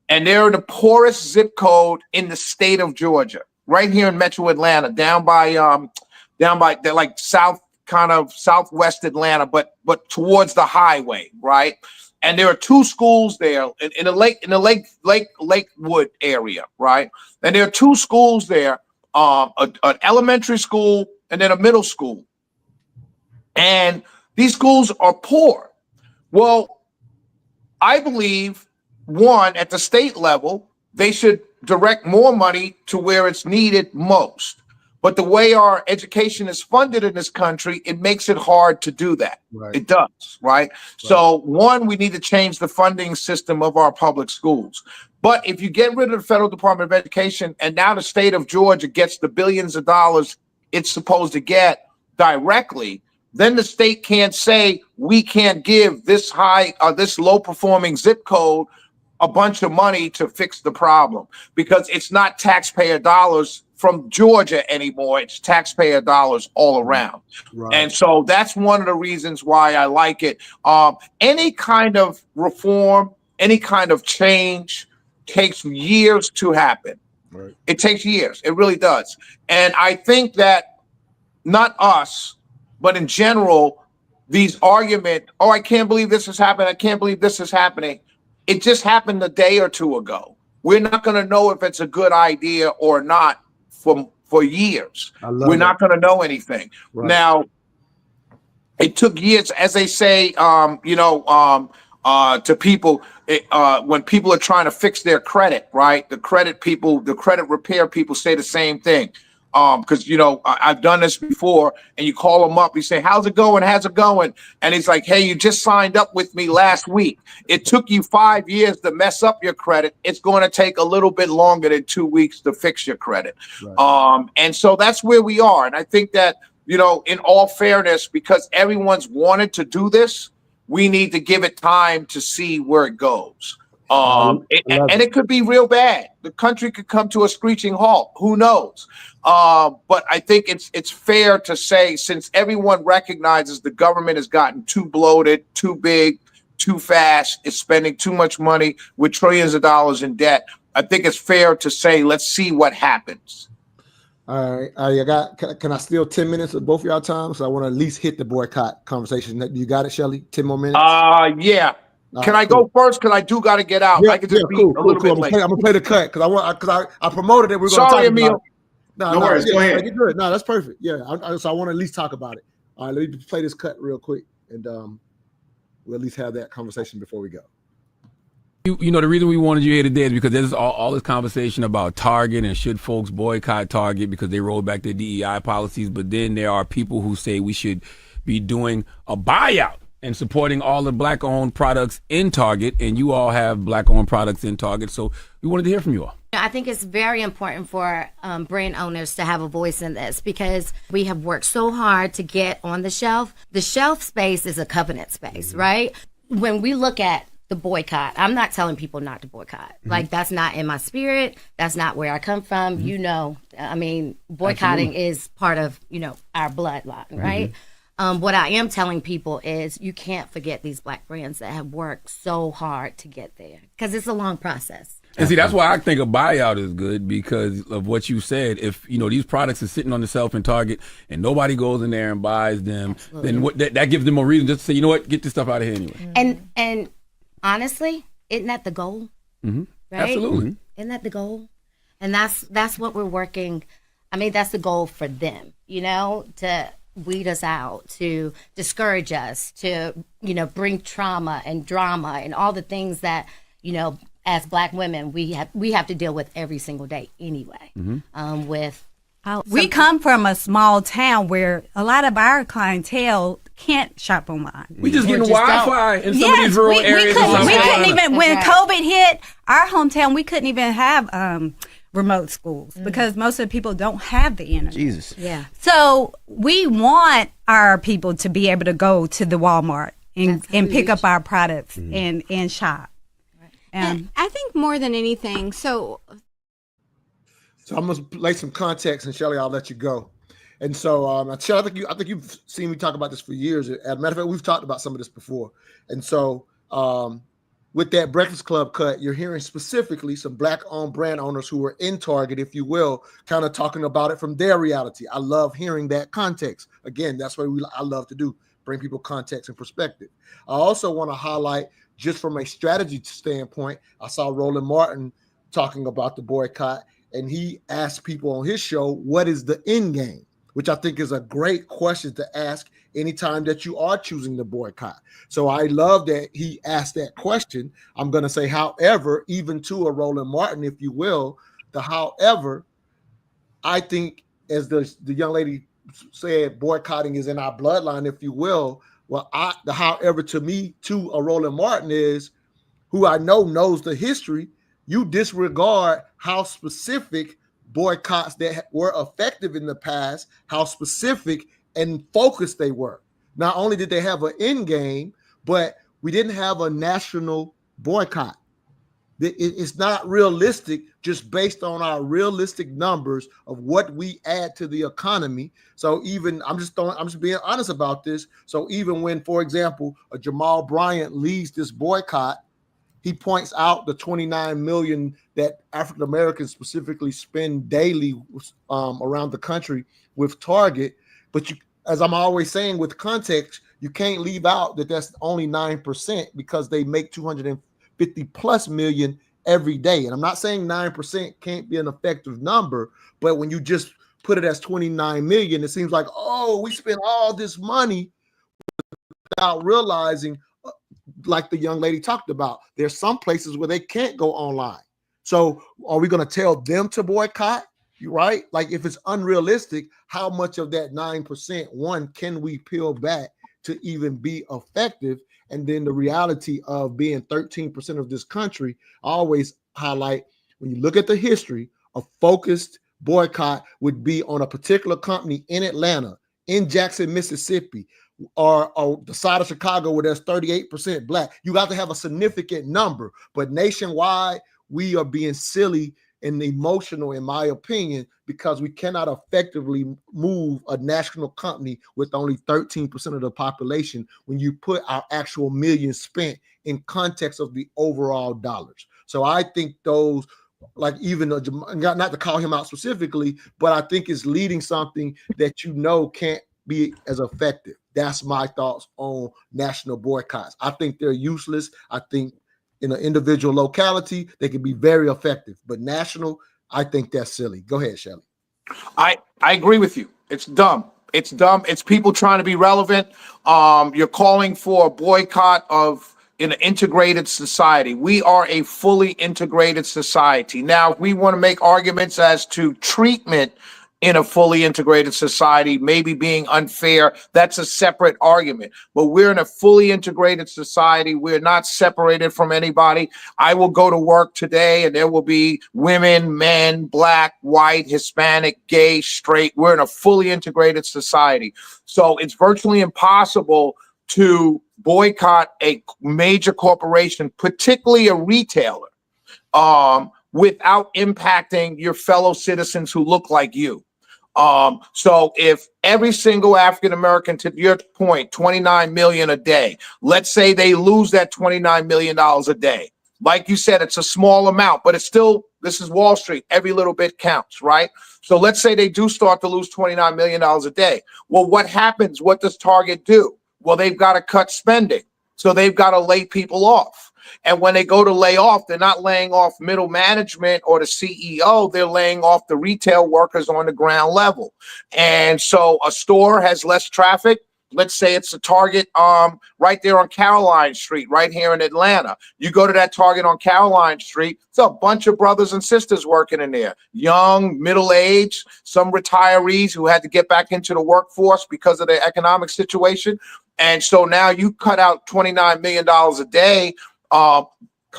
and they're the poorest zip code in the state of Georgia. Right here in Metro Atlanta, down by they're like southwest Atlanta, but towards the highway, right? And there are two schools there in the Lakewood area, right? And there are two schools there, an elementary school and then a middle school. And these schools are poor. Well, I believe, one, at the state level, they should direct more money to where it's needed most. But the way our education is funded in this country, it makes it hard to do that. Right. It does, right? So one, we need to change the funding system of our public schools. But if you get rid of the Federal Department of Education and now the state of Georgia gets the billions of dollars it's supposed to get directly, then the state can't say we can't give this this low performing zip code a bunch of money to fix the problem, because it's not taxpayer dollars from Georgia anymore. It's taxpayer dollars all around. Right. And so that's one of the reasons why I like it. Any kind of reform, any kind of change takes years to happen. Right. It takes years. It really does. And I think that not us, but in general, these arguments, oh, I can't believe this is happening. I can't believe this is happening. It just happened a day or two ago. We're not going to know if it's a good idea or not for years. We're not going to know anything. Right. Now, it took years, as they say, to people, when people are trying to fix their credit, right? The credit people, the credit repair people say the same thing. Because, I've done this before, and you call them up, you say, how's it going? How's it going? And he's like, hey, you just signed up with me last week. It took you 5 years to mess up your credit. It's going to take a little bit longer than 2 weeks to fix your credit. Right. And so that's where we are. And I think that, in all fairness, because everyone's wanted to do this, we need to give it time to see where it goes. And it could be real bad. The country could come to a screeching halt. Who knows? But I think it's fair to say, since everyone recognizes the government has gotten too bloated, too big, too fast, is spending too much money with trillions of dollars in debt, I think it's fair to say, let's see what happens. All right. I got. Can I steal 10 minutes of both of y'all time? So I want to at least hit the boycott conversation. You got it, Shelly? 10 more minutes? Yeah. Can I cool. go first? Because I do got to get out. I could just be a little bit late. I'm gonna play the cut because I promoted it. We're gonna Sorry, talk Emil. about it. No worries. Go ahead. You're good. No, that's perfect. Yeah. So I want to at least talk about it. All right. Let me play this cut real quick, and we'll at least have that conversation before we go. You know, the reason we wanted you here today is because there's all this conversation about Target and should folks boycott Target because they rolled back their DEI policies. But then there are people who say we should be doing a buyout and supporting all the black-owned products in Target. And you all have black-owned products in Target. So we wanted to hear from you all. I think it's very important for brand owners to have a voice in this because we have worked so hard to get on the shelf. The shelf space is a covenant space, right? When we look at the boycott, I'm not telling people not to boycott. Like, that's not in my spirit. That's not where I come from. You know, I mean, boycotting is part of, our bloodline, right? What I am telling people is you can't forget these black brands that have worked so hard to get there because it's a long process. And see, that's why I think a buyout is good because of what you said. If, these products are sitting on the shelf in Target and nobody goes in there and buys them, then that gives them a reason just to say, you know what, get this stuff out of here anyway. And honestly, isn't that the goal? Mm-hmm. Right? Absolutely. Isn't that the goal? And that's what we're working. I mean, that's the goal for them, to weed us out, to discourage us, to, bring trauma and drama and all the things that, as black women, we have to deal with every single day anyway. We come from a small town where a lot of our clientele can't shop online. We just getting Wi-Fi in some of these rural areas. We couldn't even, when COVID hit our hometown, we couldn't even have remote schools because most of the people don't have the internet. Jesus. Yeah. So we want our people to be able to go to the Walmart and pick up our products and shop. And I think more than anything, so I'm gonna lay some context, and Shelly, I'll let you go. And so, Shelly, I think you've seen me talk about this for years. As a matter of fact, we've talked about some of this before. And so, with that Breakfast Club cut, you're hearing specifically some black-owned brand owners who are in Target, if you will, kind of talking about it from their reality. I love hearing that context. Again, that's what I love to do, bring people context and perspective. I also want to highlight, just from a strategy standpoint, I saw Roland Martin talking about the boycott, and he asked people on his show, what is the end game? Which I think is a great question to ask anytime that you are choosing the boycott. So I love that he asked that question. I'm going to say, however, even to a Roland Martin, if you will, however, I think, as the young lady said, boycotting is in our bloodline, if you will. Well, however, to me, to a Roland Martin is, who I know knows the history, you disregard how specific boycotts that were effective in the past, how specific and focused they were. Not only did they have an end game, but we didn't have a national boycott. It's not realistic just based on our realistic numbers of what we add to the economy. So even I'm just being honest about this. So even when, for example, a Jamal Bryant leads this boycott, he points out the 29 million that African Americans specifically spend daily around the country with Target. But as I'm always saying, with context, you can't leave out that that's only 9% because they make 250 plus million every day. And I'm not saying 9% can't be an effective number, but when you just put it as 29 million, it seems like, oh, we spent all this money without realizing, like the young lady talked about, there's some places where they can't go online. So are we going to tell them to boycott? You right? Like, if it's unrealistic, how much of that 9%, can we peel back to even be effective? And then the reality of being 13% of this country, I always highlight, when you look at the history, a focused boycott would be on a particular company in Atlanta, in Jackson, Mississippi, or the side of Chicago where there's 38% black. You got to have a significant number. But nationwide, we are being silly and emotional, in my opinion, because we cannot effectively move a national company with only 13% of the population when you put our actual millions spent in context of the overall dollars. So I think those, like even not to call him out specifically, but I think it's leading something that can't be as effective. That's my thoughts on national boycotts. I think they're useless. I think in an individual locality, they can be very effective. But national, I think that's silly. Go ahead, Shelley. I agree with you. It's dumb. It's dumb. It's people trying to be relevant. You're calling for a boycott of an integrated society. We are a fully integrated society. Now, if we want to make arguments as to treatment in a fully integrated society, maybe being unfair, that's a separate argument. But we're in a fully integrated society. We're not separated from anybody. I will go to work today and there will be women, men, black, white, Hispanic, gay, straight. We're in a fully integrated society. So it's virtually impossible to boycott a major corporation, particularly a retailer, without impacting your fellow citizens who look like you. So if every single African-American, to your point, 29 million a day, let's say they lose that $29 million a day. Like you said, it's a small amount, but it's still, this is Wall Street. Every little bit counts, right? So let's say they do start to lose $29 million a day. Well, what happens? What does Target do? Well, they've got to cut spending. So they've got to lay people off. And when they go to lay off, they're not laying off middle management or the CEO. They're laying off the retail workers on the ground level. And so a store has less traffic. Let's say it's a Target right there on Caroline Street, right here in Atlanta. You go to that Target on Caroline Street, it's a bunch of brothers and sisters working in there. Young, middle-aged, some retirees who had to get back into the workforce because of the economic situation. And so now you cut out $29 million a day.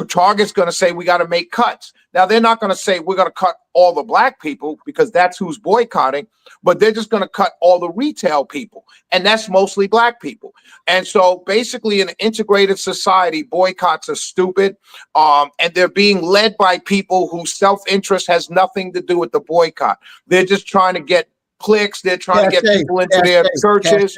Target's going to say we got to make cuts. Now, they're not going to say we're going to cut all the black people because that's who's boycotting, but they're just going to cut all the retail people, and that's mostly black people. And so basically in an integrated society, boycotts are stupid, and they're being led by people whose self-interest has nothing to do with the boycott. They're just trying to get clicks. They're trying to get people into their churches.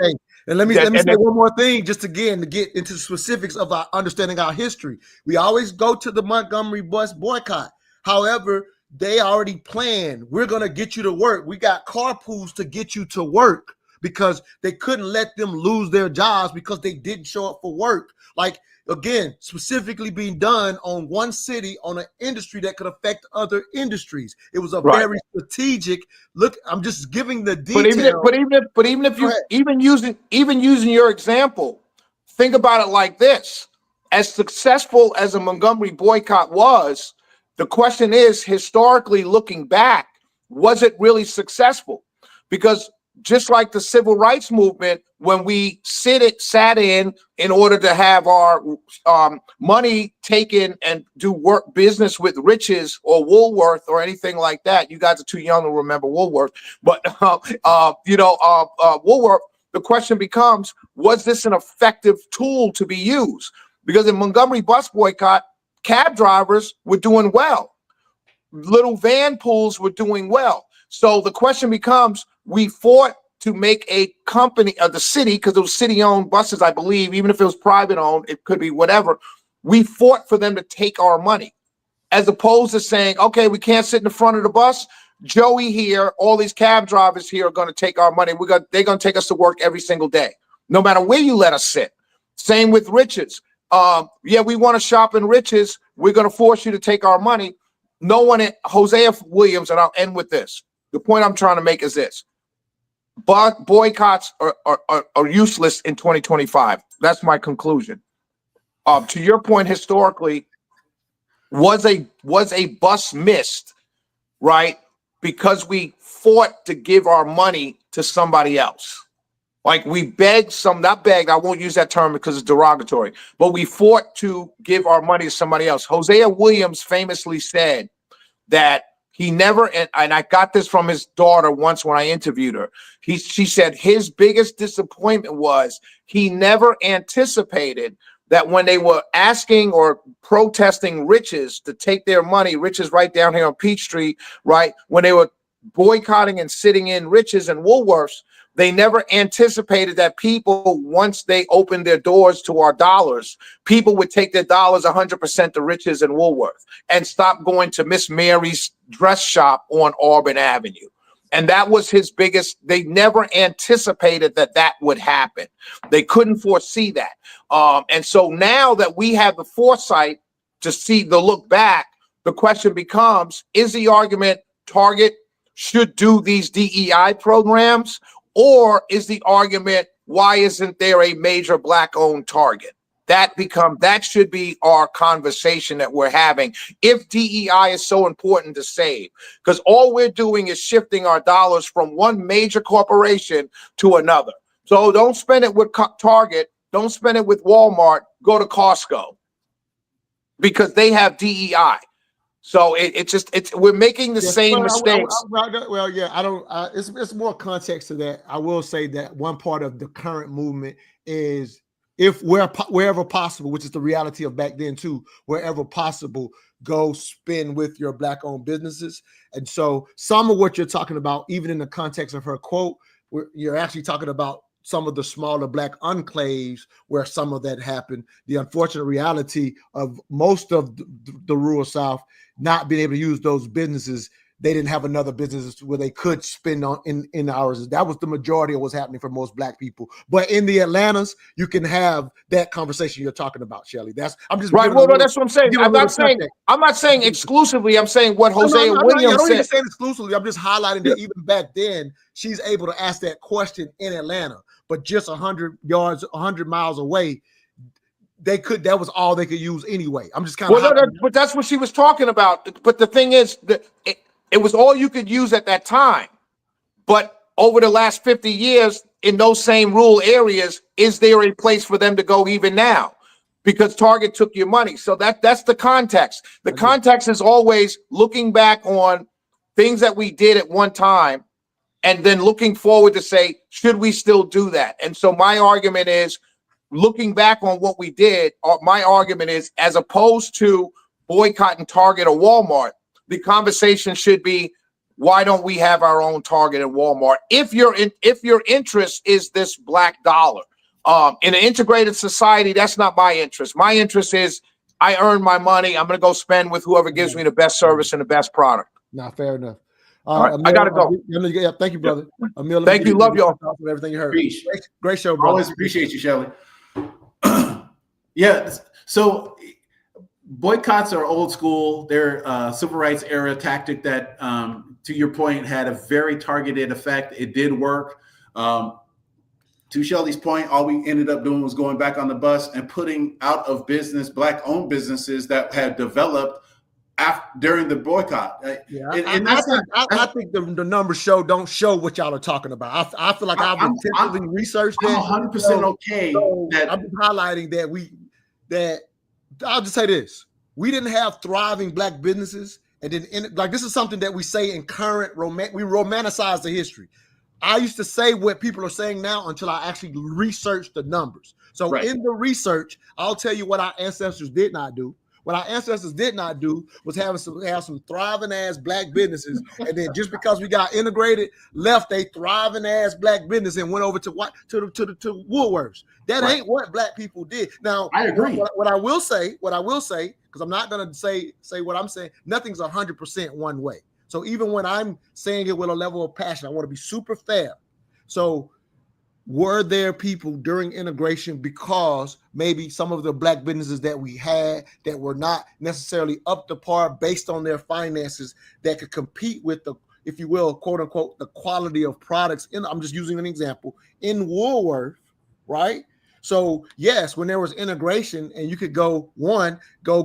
And let me say one more thing, just again to get into the specifics of our understanding our history. We always go to the Montgomery bus boycott. However, they already planned. We're going to get you to work. We got carpools to get you to work because they couldn't let them lose their jobs because they didn't show up for work. Like, again, specifically being done on one city, on an industry that could affect other industries. It was a very strategic look. I'm just giving the detail. But even if you even using your example, think about it like this: as successful as a Montgomery boycott was, the question is, historically looking back, was it really successful? Because just like the civil rights movement, when we sat in order to have our money taken and do business with Riches or Woolworth or anything like that. You guys are too young to remember Woolworth, but Woolworth. The question becomes: was this an effective tool to be used? Because in Montgomery bus boycott, cab drivers were doing well, little van pools were doing well. So the question becomes: we fought to make a company of the city, because it was city-owned buses, I believe, even if it was private-owned, it could be whatever. We fought for them to take our money, as opposed to saying, okay, we can't sit in the front of the bus. Joey here, all these cab drivers here are going to take our money. They're going to take us to work every single day, no matter where you let us sit. Same with Riches. Yeah, we want to shop in Riches. We're going to force you to take our money. No one, Hosea Williams, and I'll end with this. The point I'm trying to make is this. But boycotts are useless in 2025. That's my conclusion. To your point, historically, was a bus missed, right? Because we fought to give our money to somebody else. Like we begged not begged, I won't use that term because it's derogatory, but we fought to give our money to somebody else. Hosea Williams famously said that He never, and I got this from his daughter once when I interviewed her. She said his biggest disappointment was he never anticipated that when they were asking or protesting Riches to take their money, Riches right down here on Peachtree, right? When they were boycotting and sitting in Riches and Woolworths, they never anticipated that people, once they opened their doors to our dollars, people would take their dollars 100% to Riches and Woolworth and stop going to Miss Mary's dress shop on Auburn Avenue. And that was his biggest, they never anticipated that that would happen. They couldn't foresee that. And so now that we have the foresight to see the look back, the question becomes, is the argument Target should do these DEI programs? Or is the argument, why isn't there a major Black-owned Target? That should be our conversation that we're having. If DEI is so important to save, because all we're doing is shifting our dollars from one major corporation to another. So don't spend it with Target. Don't spend it with Walmart. Go to Costco because they have DEI. So we're making the same mistakes. It's more context to that. I will say that one part of the current movement is wherever possible, which is the reality of back then too, wherever possible, go spend with your Black-owned businesses. And so some of what you're talking about, even in the context of her quote, you're actually talking about some of the smaller Black enclaves where some of that happened. The unfortunate reality of most of the rural South not being able to use those businesses, they didn't have another business where they could spend on in hours. That was the majority of what's happening for most Black people. But in the Atlantas, you can have that conversation you're talking about, Shelley. I'm just right. Well, that's what I'm saying. I'm not saying exclusively. I'm saying what Hosea Williams don't said. Even say exclusively. I'm just highlighting that even back then, she's able to ask that question in Atlanta, but just 100 yards, 100 miles away. That was all they could use anyway. I'm just kind of. But that's what she was talking about. But the thing is that it was all you could use at that time. But over the last 50 years, in those same rural areas, is there a place for them to go even now? Because Target took your money. So that's the context. The context is always looking back on things that we did at one time and then looking forward to say, should we still do that? And so my argument is, looking back on what we did, my argument is, as opposed to boycotting Target or Walmart, the conversation should be, why don't we have our own Target and Walmart? If your interest is this Black dollar, in an integrated society, that's not my interest. My interest is I earn my money. I'm going to go spend with whoever gives me the best service and the best product. Not fair enough. All right, I gotta go. Thank you, brother. Emil, thank you. Love y'all. Everything you heard. Great show, bro. Always appreciate you, Shelley. Yeah. So boycotts are old school. They're civil rights era tactic that, to your point, had a very targeted effect. It did work. To Shelley's point, all we ended up doing was going back on the bus and putting out of business Black-owned businesses that had developed during the boycott. I think the numbers don't show what y'all are talking about. I feel like I've intentionally researched it. I'm 100% okay. I'm just highlighting that I'll just say this. We didn't have thriving Black businesses. And then this is something that we say in current we romanticize the history. I used to say what people are saying now until I actually researched the numbers. So in the research, I'll tell you what our ancestors did not do. What our ancestors did not do was have some thriving ass Black businesses, and then just because we got integrated, left a thriving ass Black business and went over to Woolworths. That ain't what Black people did. Now, I agree. What I will say, because I'm not gonna say what I'm saying. Nothing's 100% one way. So even when I'm saying it with a level of passion, I want to be super fair. So, were there people during integration because maybe some of the Black businesses that we had that were not necessarily up to par based on their finances that could compete with the, if you will, quote unquote, the quality of products I'm just using an example, in Woolworth, right? So yes, when there was integration and you could go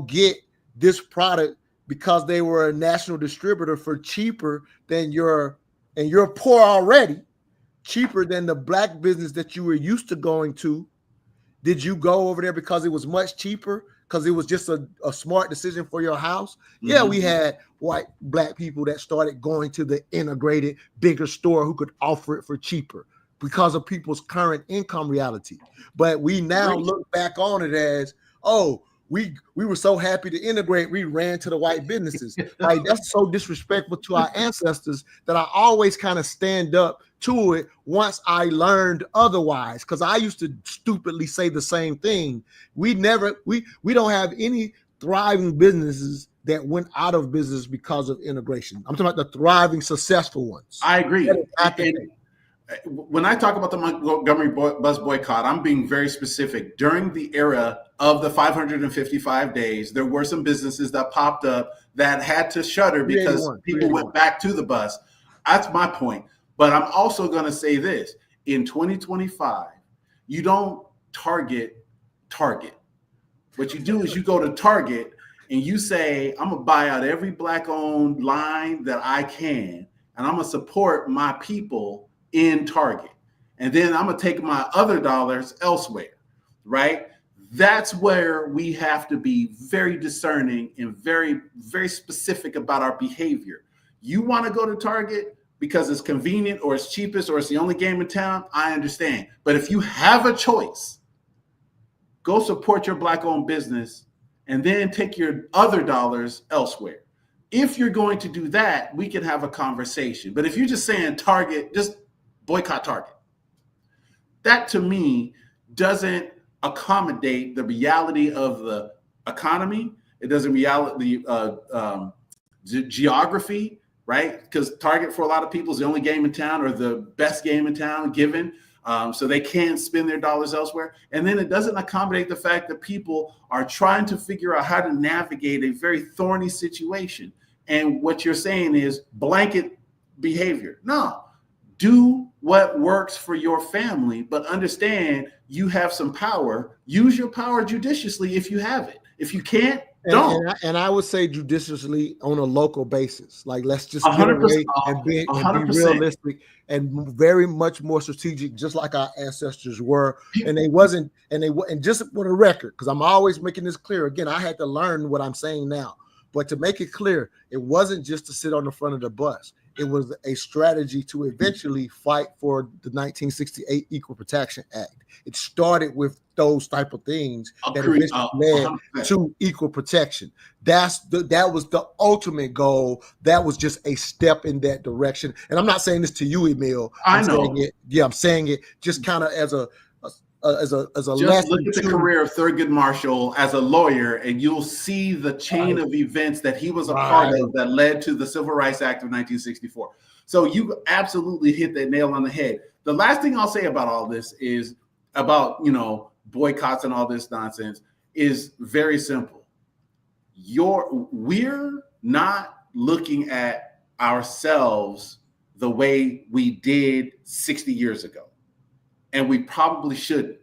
get this product because they were a national distributor for cheaper than you're poor already, cheaper than the Black business that you were used to going to. Did you go over there because it was much cheaper? because it was just a smart decision for your house. Yeah, we had black people that started going to the integrated, bigger store who could offer it for cheaper because of people's current income reality. But we now look back on it as, oh, we were so happy to integrate, we ran to the white businesses. Like, that's so disrespectful to our ancestors that I always kind of stand up to it once I learned otherwise, because I used to stupidly say the same thing. We don't have any thriving businesses that went out of business because of integration. I'm talking about the thriving, successful ones. I agree. When I talk about the Montgomery bus boycott, I'm being very specific. During the era of the 555 days, there were some businesses that popped up that had to shutter because people went back to the bus. That's my point. But I'm also going to say this. In 2025, you don't target Target. What you do is you go to Target and you say, I'm going to buy out every black-owned line that I can, and I'm going to support my people in Target. And then I'm going to take my other dollars elsewhere, right? That's where we have to be very discerning and very, very specific about our behavior. You want to go to Target because it's convenient or it's cheapest or it's the only game in town, I understand. But if you have a choice, go support your black-owned business and then take your other dollars elsewhere. If you're going to do that, we can have a conversation. But if you're just saying Target, just boycott Target, that to me doesn't accommodate the reality of the economy. It doesn't reality the geography, right? Because Target for a lot of people is the only game in town or the best game in town given. So they can't spend their dollars elsewhere. And then it doesn't accommodate the fact that people are trying to figure out how to navigate a very thorny situation. And what you're saying is blanket behavior. No, do what works for your family, but understand you have some power. Use your power judiciously if you have it. If you can't, don't. And I would say judiciously on a local basis. Like, let's just get away and be realistic and very much more strategic, just like our ancestors were. And just for the record, because I'm always making this clear. Again, I had to learn what I'm saying now. But to make it clear, it wasn't just to sit on the front of the bus. It was a strategy to eventually fight for the 1968 Equal Protection Act. It started with those type of things that eventually led to equal protection. That was the ultimate goal. That was just a step in that direction. And I'm not saying this to you, Emil. I'm saying it just kind of as a lesson. Look at the career of Thurgood Marshall as a lawyer, and you'll see the chain of events that he was a part of that led to the Civil Rights Act of 1964. So you absolutely hit that nail on the head. The last thing I'll say about all this is about, boycotts and all this nonsense is very simple. We're not looking at ourselves the way we did 60 years ago. And we probably shouldn't.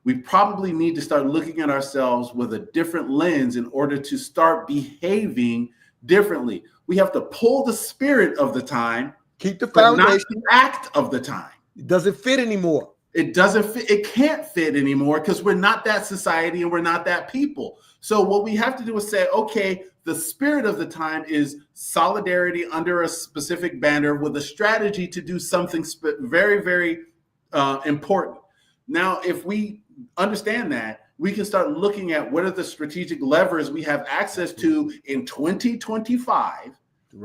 We probably need to start looking at ourselves with a different lens in order to start behaving differently. We have to pull the spirit of the time, keep the foundation, not the act of the time. It doesn't fit anymore. It doesn't fit. It can't fit anymore because we're not that society and we're not that people. So what we have to do is say, okay, the spirit of the time is solidarity under a specific banner with a strategy to do something very, very important. Now, if we understand that, we can start looking at what are the strategic levers we have access to in 2025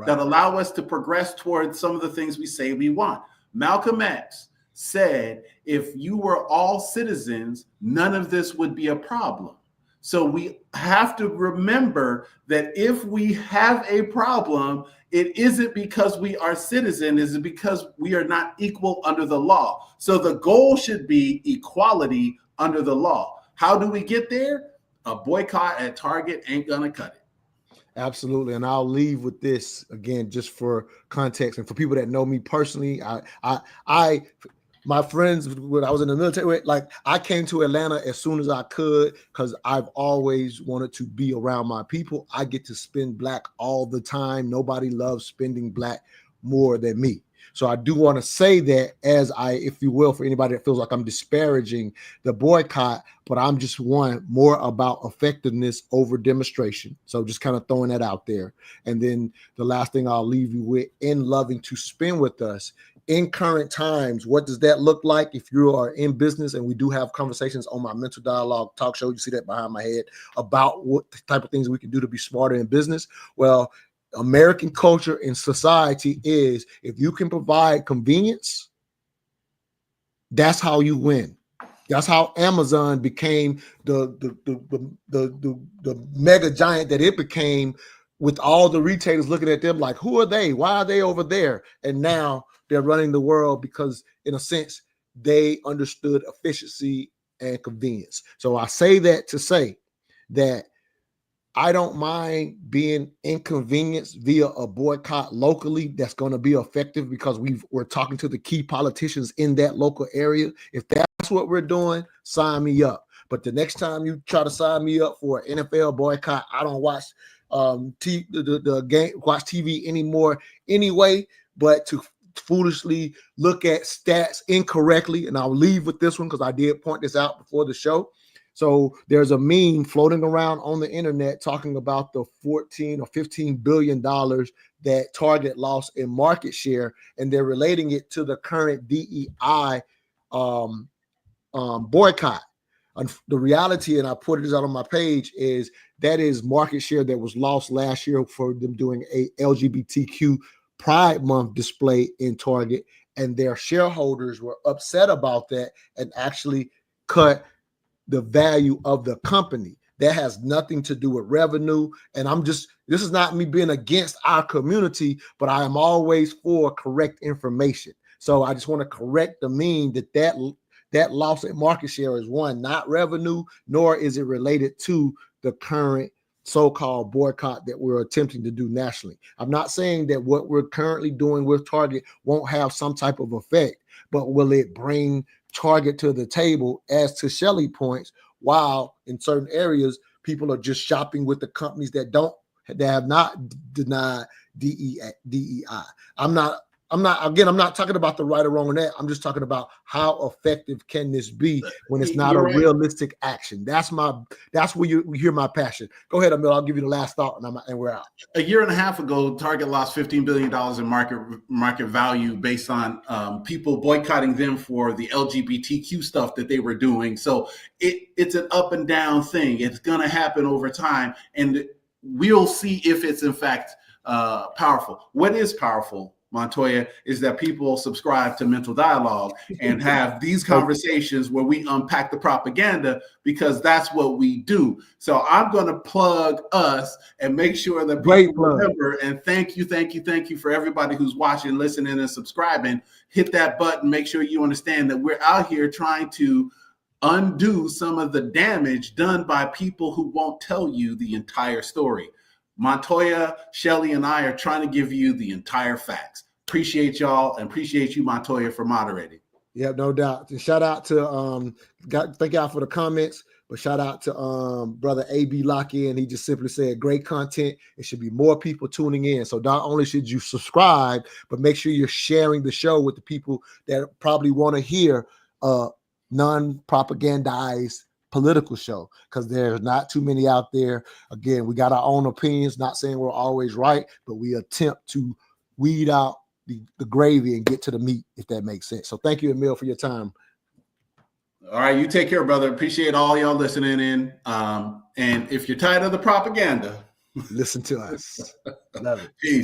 that allow us to progress towards some of the things we say we want. Malcolm X said, if you were all citizens, none of this would be a problem. So we have to remember that if we have a problem, it isn't because we are citizens, it's because we are not equal under the law. So the goal should be equality under the law. How do we get there? A boycott at Target ain't gonna cut it. Absolutely. And I'll leave with this again, just for context and for people that know me personally. My friends, when I was in the military, like, I came to Atlanta as soon as I could because I've always wanted to be around my people. I get to spend Black all the time. Nobody loves spending Black more than me. So I do want to say that as if you will, for anybody that feels like I'm disparaging the boycott, but I'm just more about effectiveness over demonstration. So just kind of throwing that out there. And then the last thing I'll leave you with, in loving to spend with us in current times, what does that look like if you are in business? And we do have conversations on my Mental Dialogue talk show. You see that behind my head about what type of things we can do to be smarter in business. Well, American culture and society is, if you can provide convenience, that's how you win. That's how Amazon became the mega giant that it became, with all the retailers looking at them like, who are they? Why are they over there? And now they're running the world because, in a sense, they understood efficiency and convenience. So I say that to say that I don't mind being inconvenienced via a boycott locally that's going to be effective, because we're talking to the key politicians in that local area. If that's what we're doing, sign me up. But the next time you try to sign me up for an NFL boycott, I don't watch the game, watch TV anymore anyway, but to foolishly look at stats incorrectly. And I'll leave with this one because I did point this out before the show. So there's a meme floating around on the internet talking about the 14 or $15 billion that Target lost in market share, and they're relating it to the current DEI boycott. And the reality, and I put it out on my page, is that is market share that was lost last year for them doing a LGBTQ Pride Month display in Target, and their shareholders were upset about that and actually cut the value of the company. That has nothing to do with revenue. And this is not me being against our community, but I am always for correct information. So I just want to correct the meme that loss in market share is not revenue, nor is it related to the current so-called boycott that we're attempting to do nationally. I'm not saying that what we're currently doing with Target won't have some type of effect, but will it bring Target to the table, as to Shelley points, while in certain areas people are just shopping with the companies that have not denied DEI. I'm not talking about the right or wrong on that. I'm just talking about how effective can this be when it's not realistic action. That's where you hear my passion. Go ahead, Emil. I'll give you the last thought, and we're out. A year and a half ago, Target lost $15 billion in market value based on people boycotting them for the LGBTQ stuff that they were doing. So it's an up and down thing. It's going to happen over time, and we'll see if it's in fact powerful. What is powerful, Montoya, is that people subscribe to Mental Dialogue and have these conversations where we unpack the propaganda, because that's what we do. So I'm going to plug us and make sure that people remember. And thank you for everybody who's watching, listening, and subscribing. Hit that button. Make sure you understand that we're out here trying to undo some of the damage done by people who won't tell you the entire story. Montoya, Shelley, and I are trying to give you the entire facts. Appreciate y'all, and appreciate you, Montoya, for moderating. Yeah, no doubt. And shout out to thank y'all for the comments, but shout out to brother AB Lockyer, and he just simply said, great content. It should be more people tuning in. So not only should you subscribe, but make sure you're sharing the show with the people that probably want to hear non-propagandized political show, because there's not too many out there. Again, we got our own opinions, not saying we're always right, but we attempt to weed out the gravy and get to the meat, if that makes sense. So thank you, Emil, for your time. All right, you take care, brother. Appreciate all y'all listening in. And if you're tired of the propaganda, listen to us. Love it. Peace.